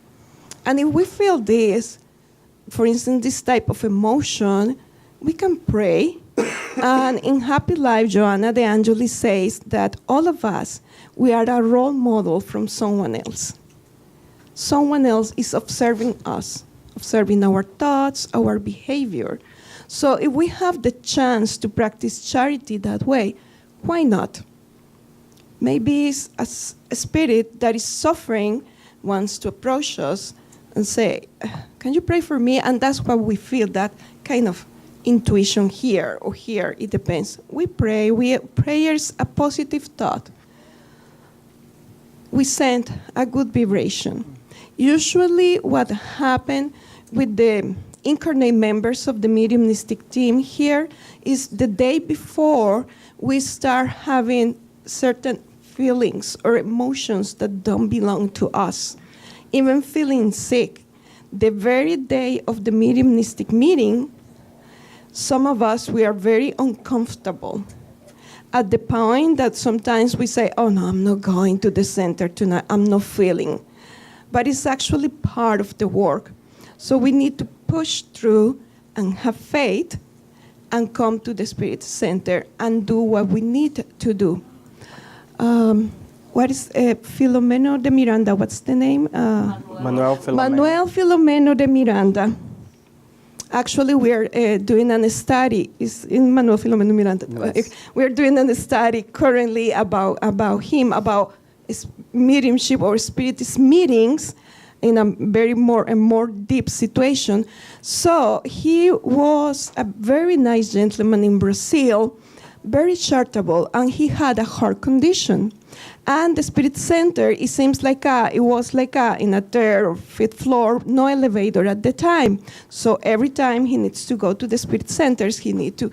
And if we feel this, for instance, this type of emotion, we can pray. And in Happy Life, Joanna De Angelis says that all of us, we are a role model from someone else. Someone else is observing us, observing our thoughts, our behavior. So if we have the chance to practice charity that way, why not? Maybe it's a spirit that is suffering wants to approach us and say, can you pray for me? And that's what we feel, that kind of intuition here or here, it depends. We pray, prayer is a positive thought. We send a good vibration. Usually what happened with the incarnate members of the mediumistic team here is the day before we start having certain feelings or emotions that don't belong to us. Even feeling sick. The very day of the mediumistic meeting, some of us, we are very uncomfortable. At the point that sometimes we say, oh no, I'm not going to the center tonight, I'm not feeling. But it's actually part of the work. So we need to push through and have faith and come to the Spirit Center and do what we need to do. What is Filomeno de Miranda? What's the name? Manuel Filomeno. Manuel Filomeno de Miranda. Actually, we are doing a study. It's in Manuel Filomeno Miranda. Yes. We're doing a study currently about him, about mediumship or spiritist meetings in a very more deep situation. So he was a very nice gentleman in Brazil, very charitable, and he had a heart condition. And the Spirit Center, it seems like it was like in a third or fifth floor, no elevator at the time. So every time he needs to go to the Spirit Centers, he needs to,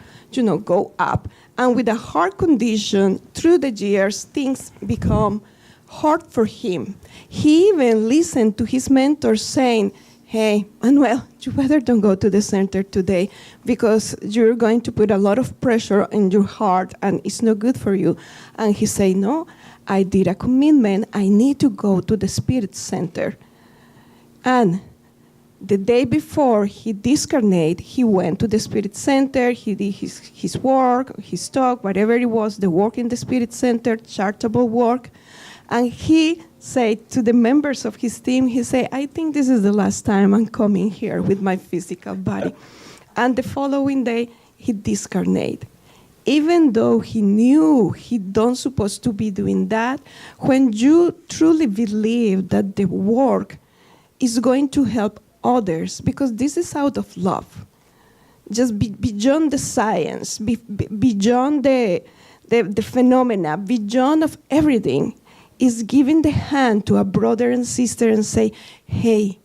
go up. And with a heart condition, through the years, things become hard for him. He even listened to his mentor saying, hey, Manuel, you better don't go to the center today because you're going to put a lot of pressure in your heart and it's not good for you. And he said, no, I did a commitment. I need to go to the Spirit Center. And the day before he discarnated, he went to the Spirit Center. He did his work, his talk, whatever it was, the work in the Spirit Center, charitable work. And he say to the members of his team, he said, I think this is the last time I'm coming here with my physical body. And the following day, he discarnated. Even though he knew he don't supposed to be doing that, when you truly believe that the work is going to help others, because this is out of love, just beyond the science, beyond the phenomena, beyond of everything, is giving the hand to a brother and sister and say, hey,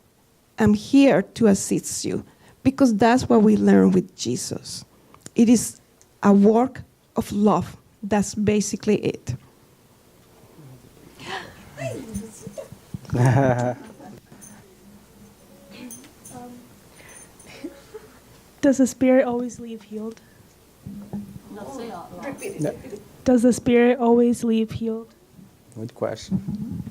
I'm here to assist you. Because that's what we learn with Jesus. It is a work of love. That's basically it. Does the spirit always leave healed? Does the spirit always leave healed? Good question.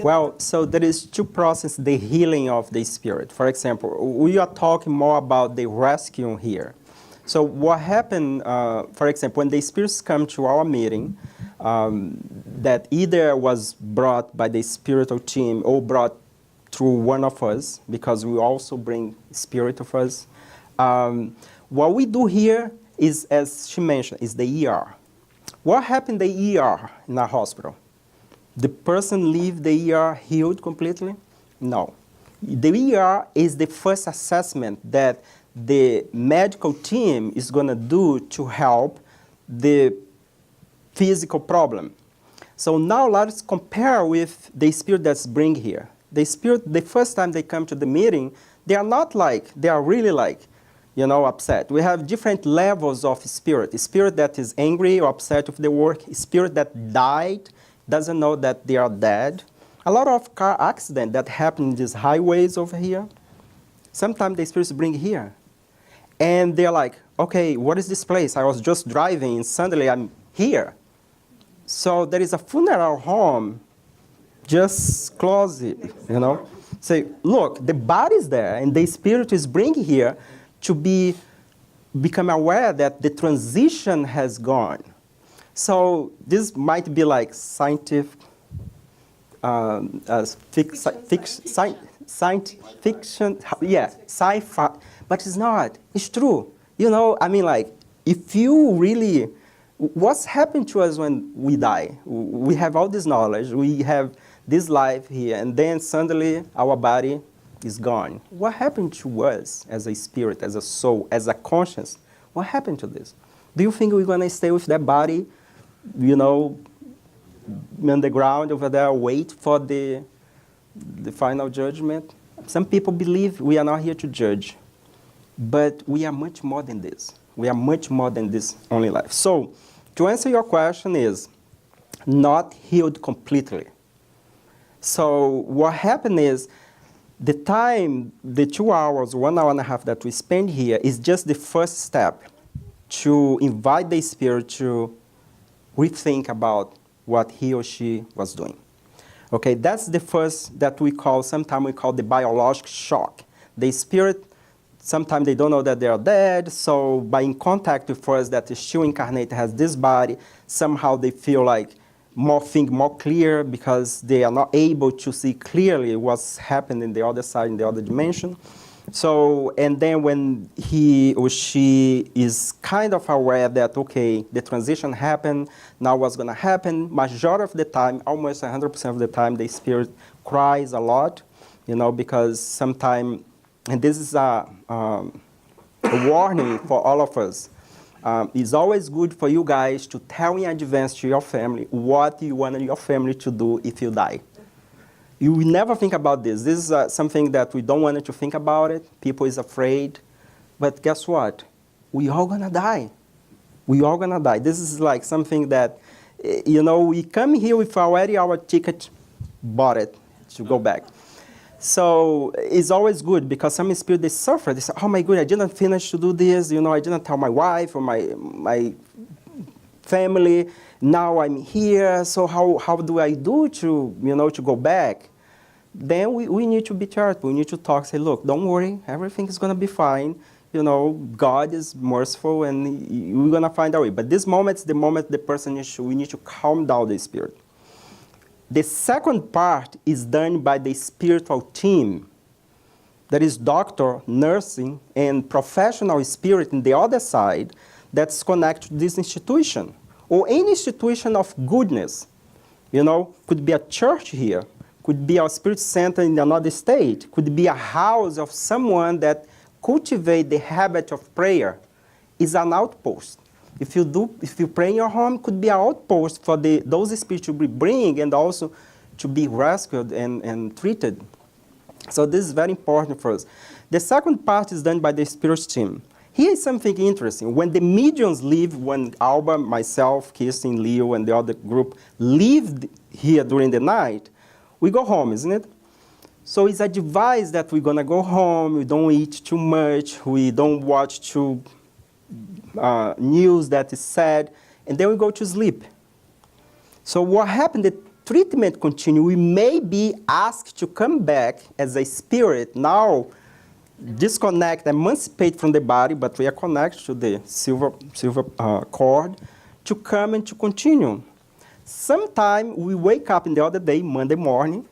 Well, so there is two processes, the healing of the spirit. For example, we are talking more about the rescue here. So what happened, for example, when the spirits come to our meeting, that either was brought by the spiritual team or brought through one of us, because we also bring spirit of us. What we do here is, as she mentioned, is the ER. What happened in the ER in a hospital? The person leave the ER healed completely? No. The ER is the first assessment that the medical team is going to do to help the physical problem. So now let's compare with the spirit that's bring here. The spirit, the first time they come to the meeting, they are not like, they are really like, upset. We have different levels of spirit. A spirit that is angry or upset with the work, a spirit that died, doesn't know that they are dead. A lot of car accidents that happen in these highways over here, sometimes the spirits bring here. And they're like, okay, what is this place? I was just driving and suddenly I'm here. So there is a funeral home just close it, Say, look, the body's there and the spirit is bringing here to become aware that the transition has gone. So this might be like scientific, fiction, yeah, sci-fi, but it's not. It's true. If you really, what's happened to us when we die? We have all this knowledge, we have this life here, and then suddenly our body is gone. What happened to us as a spirit, as a soul, as a conscience? What happened to this? Do you think we're going to stay with that body, on the ground over there, wait for the final judgment? Some people believe we are not here to judge, but we are much more than this. We are much more than this only life. So, to answer your question is, not healed completely. So, what happened is, the time, the 2 hours, 1 hour and a half that we spend here is just the first step to invite the spirit to rethink about what he or she was doing. Okay, that's the first that we call, sometimes we call the biological shock. The spirit, sometimes they don't know that they are dead, so by in contact with us that is still incarnate, has this body, somehow they feel like more clear because they are not able to see clearly what's happened in the other side, in the other dimension. So, and then when he or she is kind of aware that, okay, the transition happened, now what's going to happen, majority of the time, almost 100% of the time, the spirit cries a lot, because sometimes, and this is a warning for all of us. It's always good for you guys to tell in advance to your family what you want your family to do if you die. You will never think about this. This is something that we don't want you to think about it. People is afraid. But guess what? We all going to die. We all going to die. This is like something that, we come here with already our ticket bought it to go back. So it's always good because some spirit, they suffer. They say, oh my God, I didn't finish to do this. I didn't tell my wife or my family. Now I'm here. So how do I do to, to go back? Then we need to be charitable. We need to talk, say, look, don't worry. Everything is going to be fine. God is merciful and we're going to find a way. But this moment is the moment the person we need to calm down the spirit. The second part is done by the spiritual team. There is doctor, nursing, and professional spirit in the other side that's connected to this institution, or any institution of goodness. You know, could be a church here, could be a Spirit Center in another state, could be a house of someone that cultivate the habit of prayer. Is an outpost. If you pray in your home, could be an outpost for those spirits to be bring and also to be rescued and treated. So this is very important for us. The second part is done by the Spirit team. Here is something interesting. When the mediums leave, when Alba, myself, Kirsten, Leo, and the other group leave here during the night, we go home, isn't it? So it's advised that we're going to go home, we don't eat too much, we don't watch too news that is sad, and then we go to sleep. So what happened, the treatment continues. We may be asked to come back as a spirit, now disconnect, emancipate from the body, but we are connected to the silver cord, to come and to continue. Sometime we wake up in the other day, Monday morning,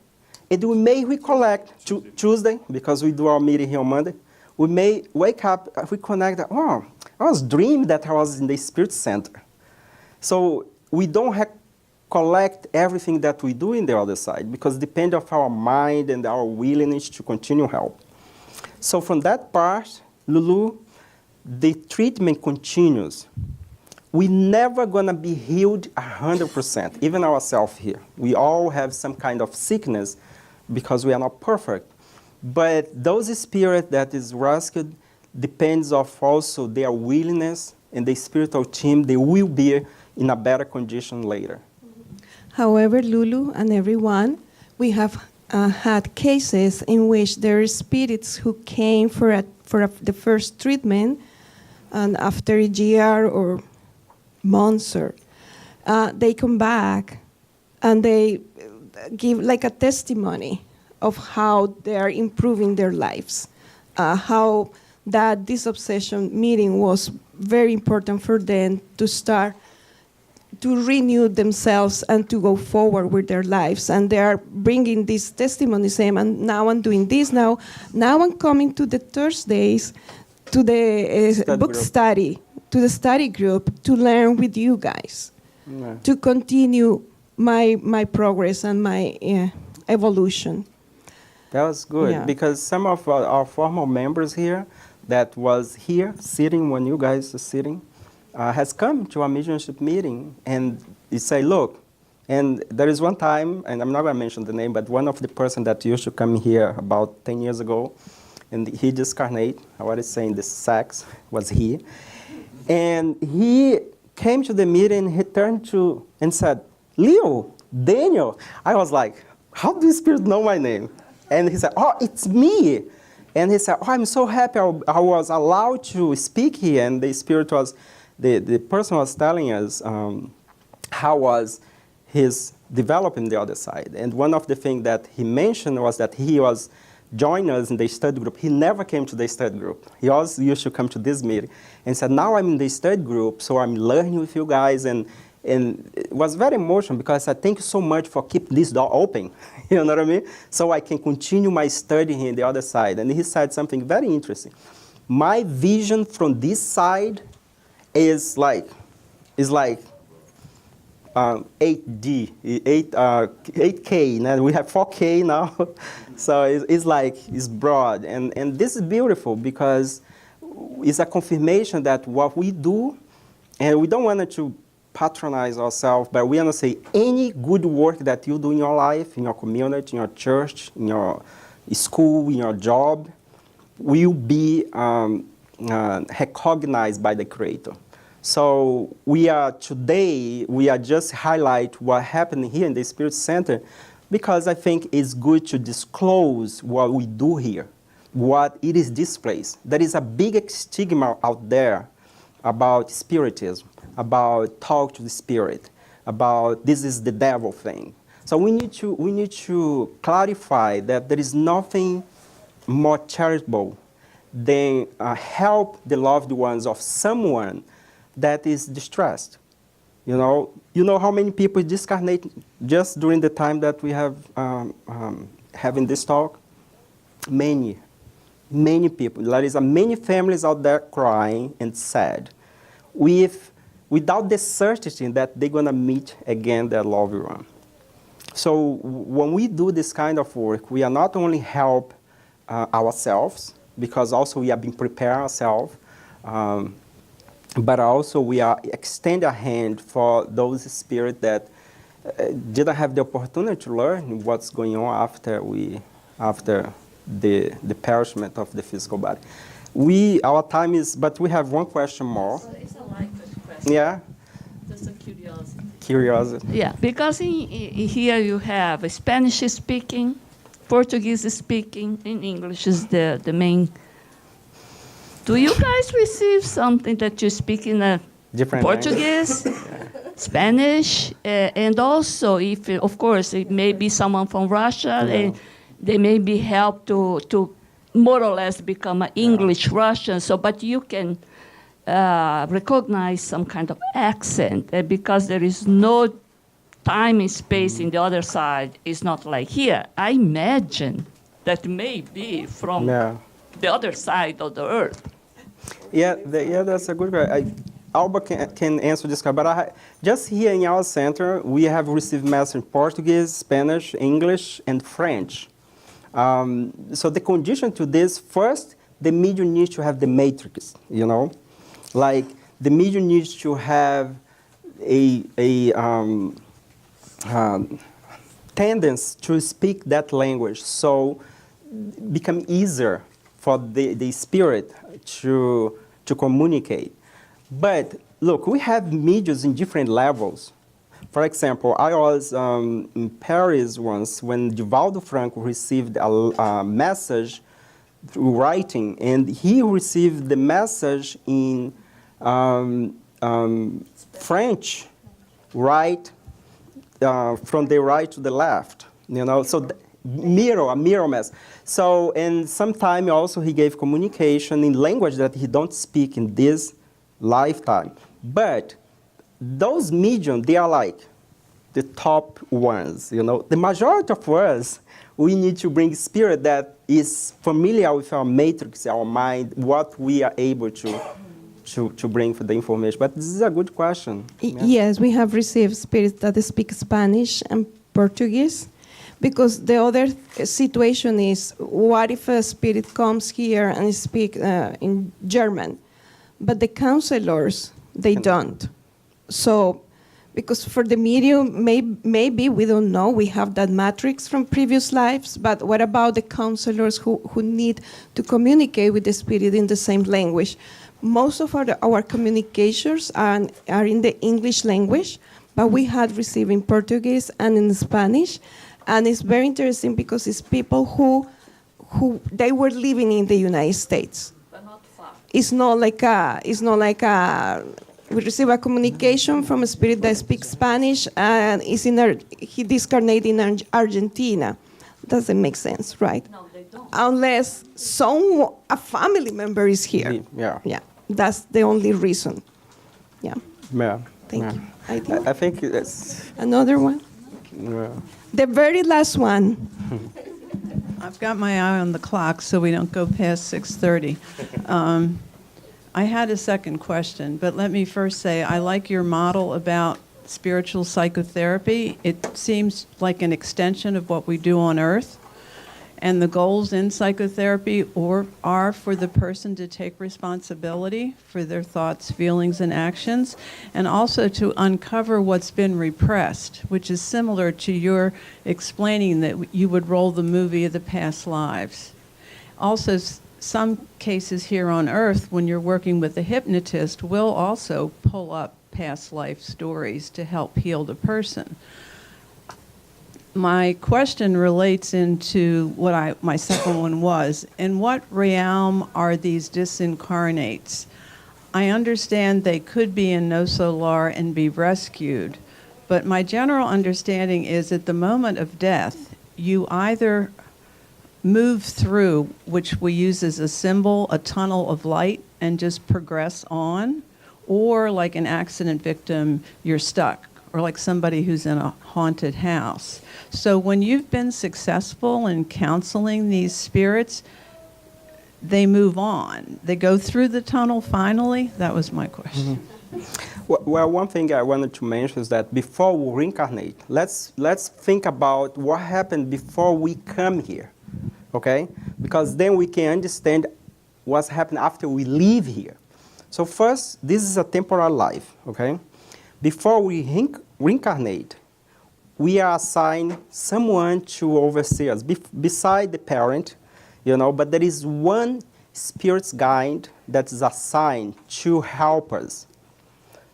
and we may recollect Tuesday, because we do our meeting here on Monday. We may wake up, reconnect, oh, I was dreaming that I was in the Spirit Center. So we don't collect everything that we do in the other side, because it depends on our mind and our willingness to continue help. So from that part, Lulu, the treatment continues. We're never going to be healed 100%, even ourselves here. We all have some kind of sickness because we are not perfect. But those spirits that is rescued depends of also their willingness, and the spiritual team, they will be in a better condition later. However, Lulu and everyone, we have had cases in which there are spirits who came for the first treatment, and after a year or months, they come back and they give like a testimony of how they are improving their lives, how that Disobsession meeting was very important for them to start to renew themselves and to go forward with their lives. And they are bringing this testimony saying, and now I'm doing this, now I'm coming to the Thursdays to the book study, to the study group to learn with you guys, to continue my progress and my evolution. That was good, because some of our former members here that was here sitting when you guys are sitting has come to a mediumship meeting, and he say, look, and there is one time, and I'm not going to mention the name, but one of the person that used to come here about 10 years ago, and he discarnate, I was saying the sex was he, and he came to the meeting, he turned to and said, Leo, Daniel. I was like, how do the spirit know my name? And he said, oh, it's me. And he said, oh, I'm so happy I was allowed to speak here. And the spirit was, the person was telling us how was his developing the other side. And one of the things that he mentioned was that he was joining us in the study group. He never came to the study group. He always used to come to this meeting. And said, now I'm in the study group, so I'm learning with you guys. And it was very emotional because I said, thank you so much for keeping this door open. You know what I mean? So I can continue my study here on the other side. And he said something very interesting. My vision from this side is like 8D, 8K. Now we have 4K now. So it's broad. And this is beautiful because it's a confirmation that what we do, and we don't want to patronize ourselves, but we want to say any good work that you do in your life, in your community, in your church, in your school, in your job, will be recognized by the Creator. So we are just highlight what happened here in the Spirit Center because I think it's good to disclose what we do here, what it is this place. There is a big stigma out there about spiritism, about talk to the spirit, about this is the devil thing. So we need to clarify that there is nothing more charitable than help the loved ones of someone that is distressed. You know how many people discarnate just during the time that we have having this talk? Many people. There is many families out there crying and sad, without the certainty that they're gonna meet again their loved one. So when we do this kind of work, we are not only help ourselves, because also we have been preparing ourselves, but also we are extend a hand for those spirits that didn't have the opportunity to learn what's going on after the perishment of the physical body. Our time is, but we have one question more. So it's a like question. Yeah. Just a curiosity. Curiosity. Yeah, because here you have Spanish speaking, Portuguese speaking, and English is the main. Do you guys receive something that you speak in a Different Portuguese, Spanish, and also if, of course, it may be someone from Russia, they may be helped to more or less become an English Russian. So, but you can recognize some kind of accent because there is no time and space in the other side. It's not like here. I imagine that may be from the other side of the earth. Yeah, that's a good question. Alba can answer this question, but just here in our center, we have received messages in Portuguese, Spanish, English, and French. So the condition to this, first, the medium needs to have the matrix, Like, the medium needs to have a tendency to speak that language, so become easier for the spirit to communicate. But look, we have mediums in different levels. For example, I was in Paris once when Divaldo Franco received a message through writing, and he received the message in French, right, from the right to the left, so a mirror message. So, and sometime also he gave communication in language that he don't speak in this lifetime. But those mediums, they are like the top ones, The majority of us, we need to bring spirit that is familiar with our matrix, our mind, what we are able to bring for the information. But this is a good question. Yes, we have received spirits that speak Spanish and Portuguese, because the other situation is, what if a spirit comes here and speak in German, but the counselors, they don't. So, because for the medium, maybe we don't know, we have that matrix from previous lives, but what about the counselors who need to communicate with the spirit in the same language? Most of our communications are in the English language, but we had received in Portuguese and in Spanish, and it's very interesting because it's people who they were living in the United States. But not far. It's not like we receive a communication from a spirit that speaks Spanish and he discarnated in Argentina. Doesn't make sense, right? No, they don't. Unless a family member is here. Yeah. That's the only reason. Yeah. Thank Yeah. you. I think it's Another one? The very last one. I've got my eye on the clock so we don't go past 6:30. I had a second question, but let me first say I like your model about spiritual psychotherapy. It seems like an extension of what we do on Earth. And the goals in psychotherapy are for the person to take responsibility for their thoughts, feelings, and actions, and also to uncover what's been repressed, which is similar to your explaining that you would roll the movie of the past lives. Also, some cases here on Earth, when you're working with a hypnotist, will also pull up past life stories to help heal the person. My question relates into what my second one was. In what realm are these disincarnates? I understand they could be in No Solar and be rescued, but my general understanding is at the moment of death, you either move through, which we use as a symbol, a tunnel of light, and just progress on, or like an accident victim, you're stuck, or like somebody who's in a haunted house. So when you've been successful in counseling these spirits, they move on. They go through the tunnel finally? That was my question. Well, one thing I wanted to mention is that before we reincarnate, let's think about what happened before we come here, okay? Because then we can understand what's happened after we leave here. So first, this is a temporal life, okay? Before we reincarnate, we are assigned someone to oversee us, beside the parent, but there is one spirit's guide that is assigned to help us.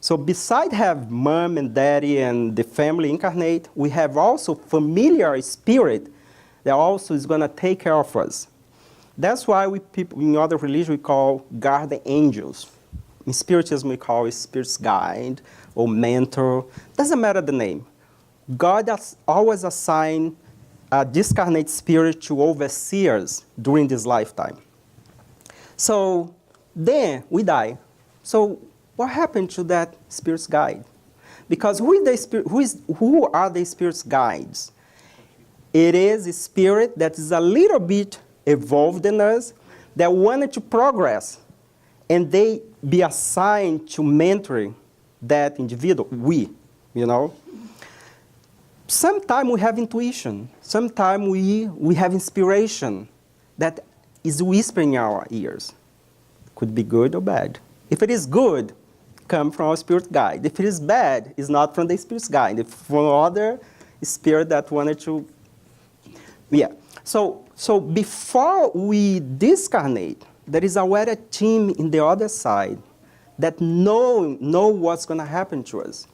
So beside have mom and daddy and the family incarnate, we have also familiar spirit that also is going to take care of us. That's why people in other religions we call guardian angels. In Spiritism we call it spirit's guide or mentor. Doesn't matter the name. God has always assigned a discarnate spirit to oversee us during this lifetime. So then we die. So what happened to that spirit's guide? Because who are the spirit's guides? It is a spirit that is a little bit evolved than us, that wanted to progress, and they be assigned to mentoring that individual, Sometimes we have intuition. Sometimes we have inspiration that is whispering in our ears. Could be good or bad. If it is good, come from our spirit guide. If it is bad, it's not from the spirit's guide. It's from other spirit that wanted to. Yeah. So before we discarnate, there is already a team in the other side that know what's going to happen to us.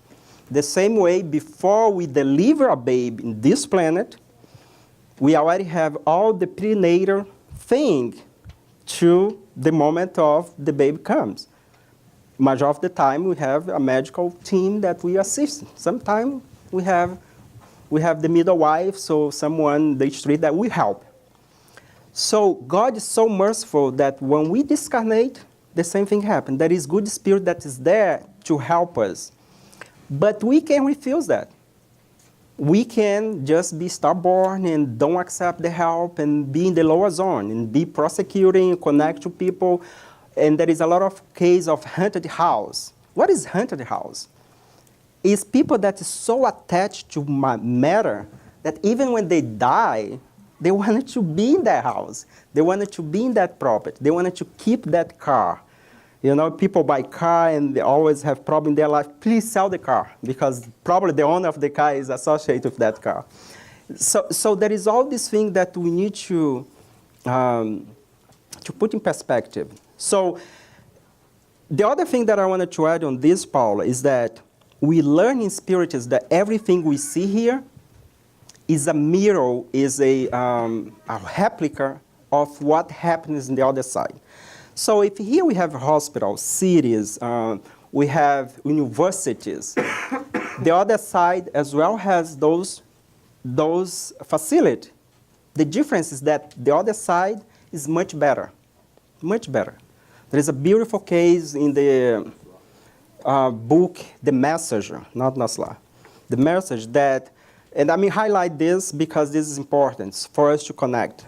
The same way, before we deliver a baby in this planet, we already have all the prenatal thing to the moment of the baby comes. Much of the time, we have a medical team that we assist. Sometimes we have the midwife, so someone in the street that we help. So God is so merciful that when we discarnate, the same thing happens. There is good spirit that is there to help us. But we can refuse that. We can just be stubborn and don't accept the help and be in the lower zone and be prosecuting, connect to people. And there is a lot of case of haunted house. What is haunted house? It's people that is so attached to matter that even when they die, they wanted to be in that house. They wanted to be in that property. They wanted to keep that car. People buy car and they always have problem in their life. Please sell the car because probably the owner of the car is associated with that car. So there is all this thing that we need to put in perspective. So the other thing that I wanted to add on this, Paula, is that we learn in Spiritism that everything we see here is a mirror, is a replica of what happens on the other side. So if here we have hospitals, cities, we have universities, the other side as well has those facilities. The difference is that the other side is much better, much better. There is a beautiful case in the book, The Message, not Nasla. The Message that, and highlight this because this is important for us to connect.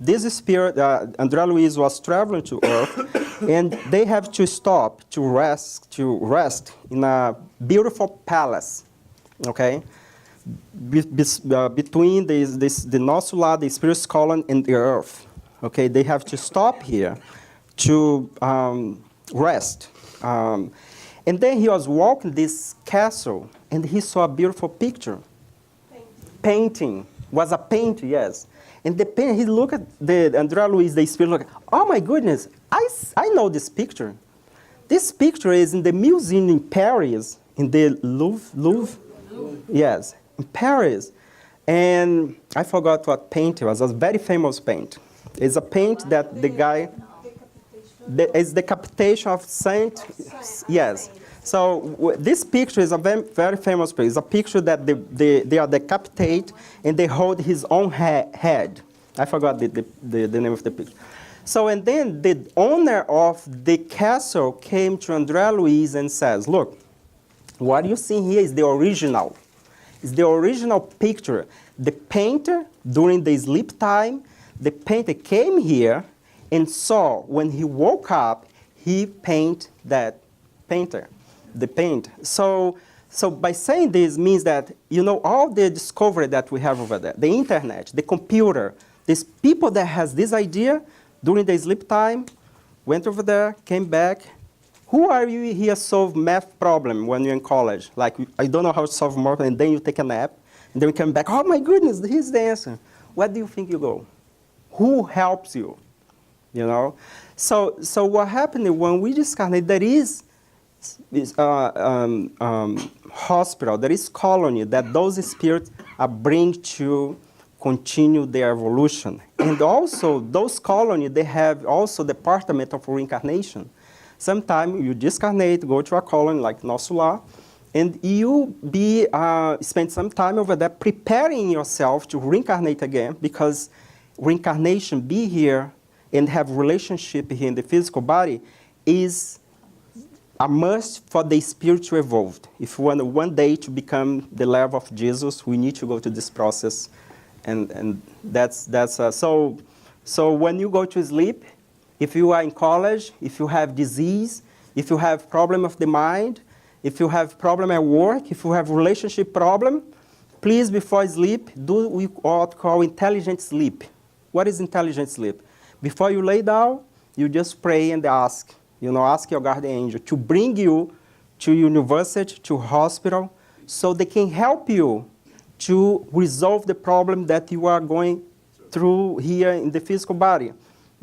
This spirit, André Luiz was traveling to Earth, and they have to stop to rest in a beautiful palace, okay? Between the Nosula, the spirit column, and the Earth, okay? They have to stop here to rest. And then he was walking this castle, and he saw a beautiful picture. Painting. Was a painting, yes. And the painting, he looked at the André Luiz, the spirit, looked, oh my goodness, I know this picture. This picture is in the museum in Paris, in the Louvre. Yes, in Paris. And I forgot what paint it was. It was a very famous paint. It's a paint that the guy, it's the decapitation of Saint, yes. So this picture is a very, very famous picture. It's a picture that they are decapitated and they hold his own head. I forgot the name of the picture. So, and then the owner of the castle came to André Luiz and says, look, what you see here is the original. It's the original picture. The painter, during the sleep time, the painter came here and saw when he woke up, he painted the paint. So by saying this means that, you know, all the discovery that we have over there, the internet, the computer, these people that has this idea during the sleep time, went over there, came back. Who are you here solve math problem when you're in college? Like, I don't know how to solve math, and then you take a nap, and then you come back, oh my goodness, here's the answer. Where do you think you go? Who helps you? You know? So what happened when we discovered there is hospital, there is colony that those spirits are bring to continue their evolution. And also, those colonies, they have also department of reincarnation. Sometimes you discarnate, go to a colony like nosso lar, and you spend some time over there preparing yourself to reincarnate again, because reincarnation, be here and have relationship here in the physical body, is a must for the spirit to evolve. If we want one day to become the level of Jesus, we need to go to this process, and that's so when you go to sleep, if you are in college, if you have disease, if you have problem of the mind, if you have problem at work, if you have relationship problem, please, before sleep, do what we call intelligent sleep. What is intelligent sleep? Before you lay down, you just pray and ask your guardian angel to bring you to university, to hospital, so they can help you to resolve the problem that you are going through here in the physical body.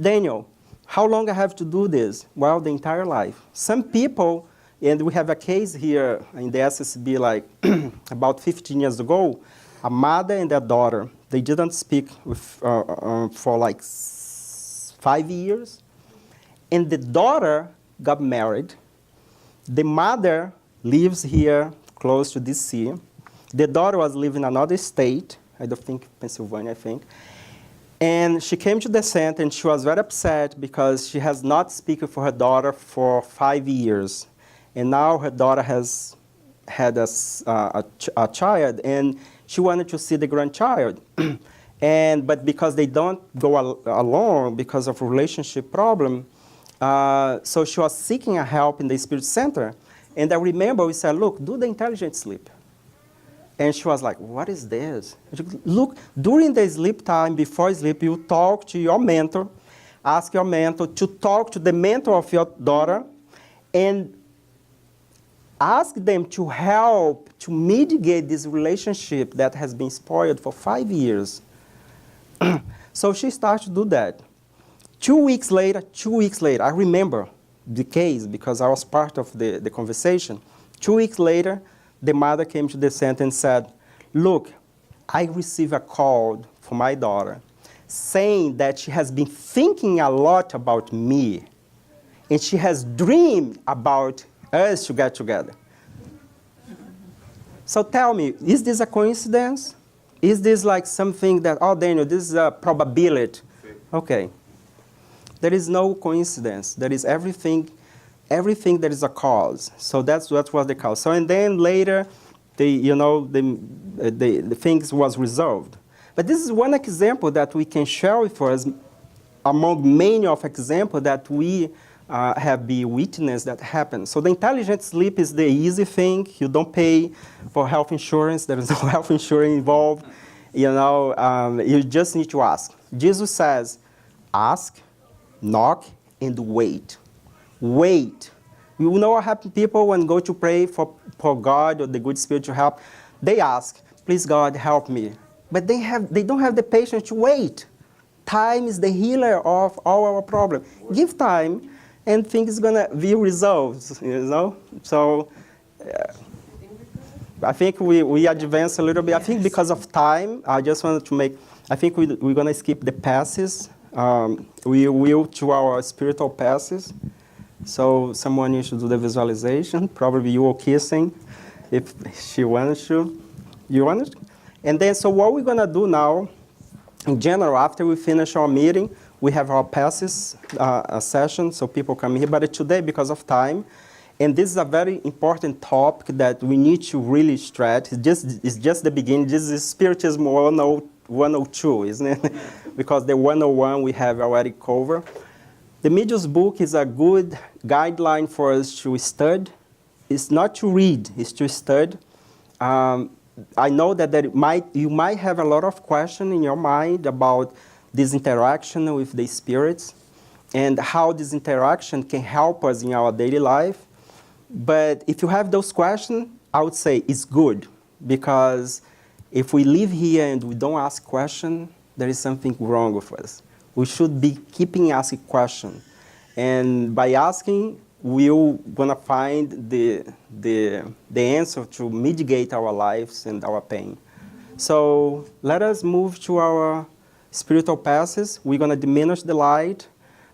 Daniel, how long I have to do this? Well, the entire life. Some people, and we have a case here in the SSB like about 15 years ago, a mother and a daughter, they didn't speak for like 5 years. And the daughter got married. The mother lives here close to DC. The daughter was living in another state, I don't think Pennsylvania, I think. And she came to the center and she was very upset because she has not spoken for her daughter for 5 years. And now her daughter has had a child, and she wanted to see the grandchild. But because they don't go along because of relationship problem, so she was seeking a help in the Spiritist Center. And I remember we said, look, do the intelligent sleep. And she was like, what is this? Look, during the sleep time, before sleep, you talk to your mentor, ask your mentor to talk to the mentor of your daughter, and ask them to help to mitigate this relationship that has been spoiled for 5 years. So she started to do that. 2 weeks later, I remember the case because I was part of the conversation. 2 weeks later, the mother came to the center and said, look, I received a call from my daughter saying that she has been thinking a lot about me, and she has dreamed about us to get together. So tell me, is this a coincidence? Is this like something that, oh, Daniel, this is a probability? Okay. There is no coincidence. There is everything there is a cause. So that's what was the cause. So and then later, the things was resolved. But this is one example that we can share with us among many of examples that we have been witness that happen. So the intelligent sleep is the easy thing. You don't pay for health insurance. There is no health insurance involved. You just need to ask. Jesus says, ask, knock, and wait. Wait. You know what happens? People when go to pray for God or the good spirit to help, they ask, please God, help me. But they don't have the patience to wait. Time is the healer of all our problems. Give time, and things is gonna be resolved. So I think we advance a little bit. I think because of time, I just wanted to make. I think we're gonna skip the passes. We will to our spiritual passes. So someone needs to do the visualization. Probably you or kissing, if she wants to. You want it? And then, so what we're gonna do now, in general, after we finish our meeting, We have our passes session, so people come here. But today, because of time, and this is a very important topic that we need to really stretch. It's just the beginning. This is Spiritism 102, isn't it? Because the 101 we have already covered. The Medium's book is a good guideline for us to study. It's not to read, it's to study. I know that you might have a lot of questions in your mind about this interaction with the spirits and how this interaction can help us in our daily life. But if you have those questions, I would say it's good, because if we live here and we don't ask questions, there is something wrong with us. We should be keeping asking questions. And by asking, we're going to find the answer to mitigate our lives and our pain. So let us move to our spiritual passes. We're going to diminish the light.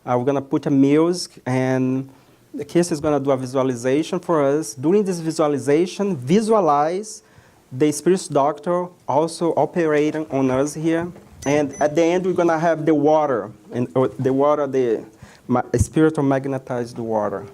We're going to put a music, and the Kiss is going to do a visualization for us. During this visualization, visualize the Spirit Doctor also operating on us here. And at the end, we're going to have the water, and the Spirit will magnetize the water.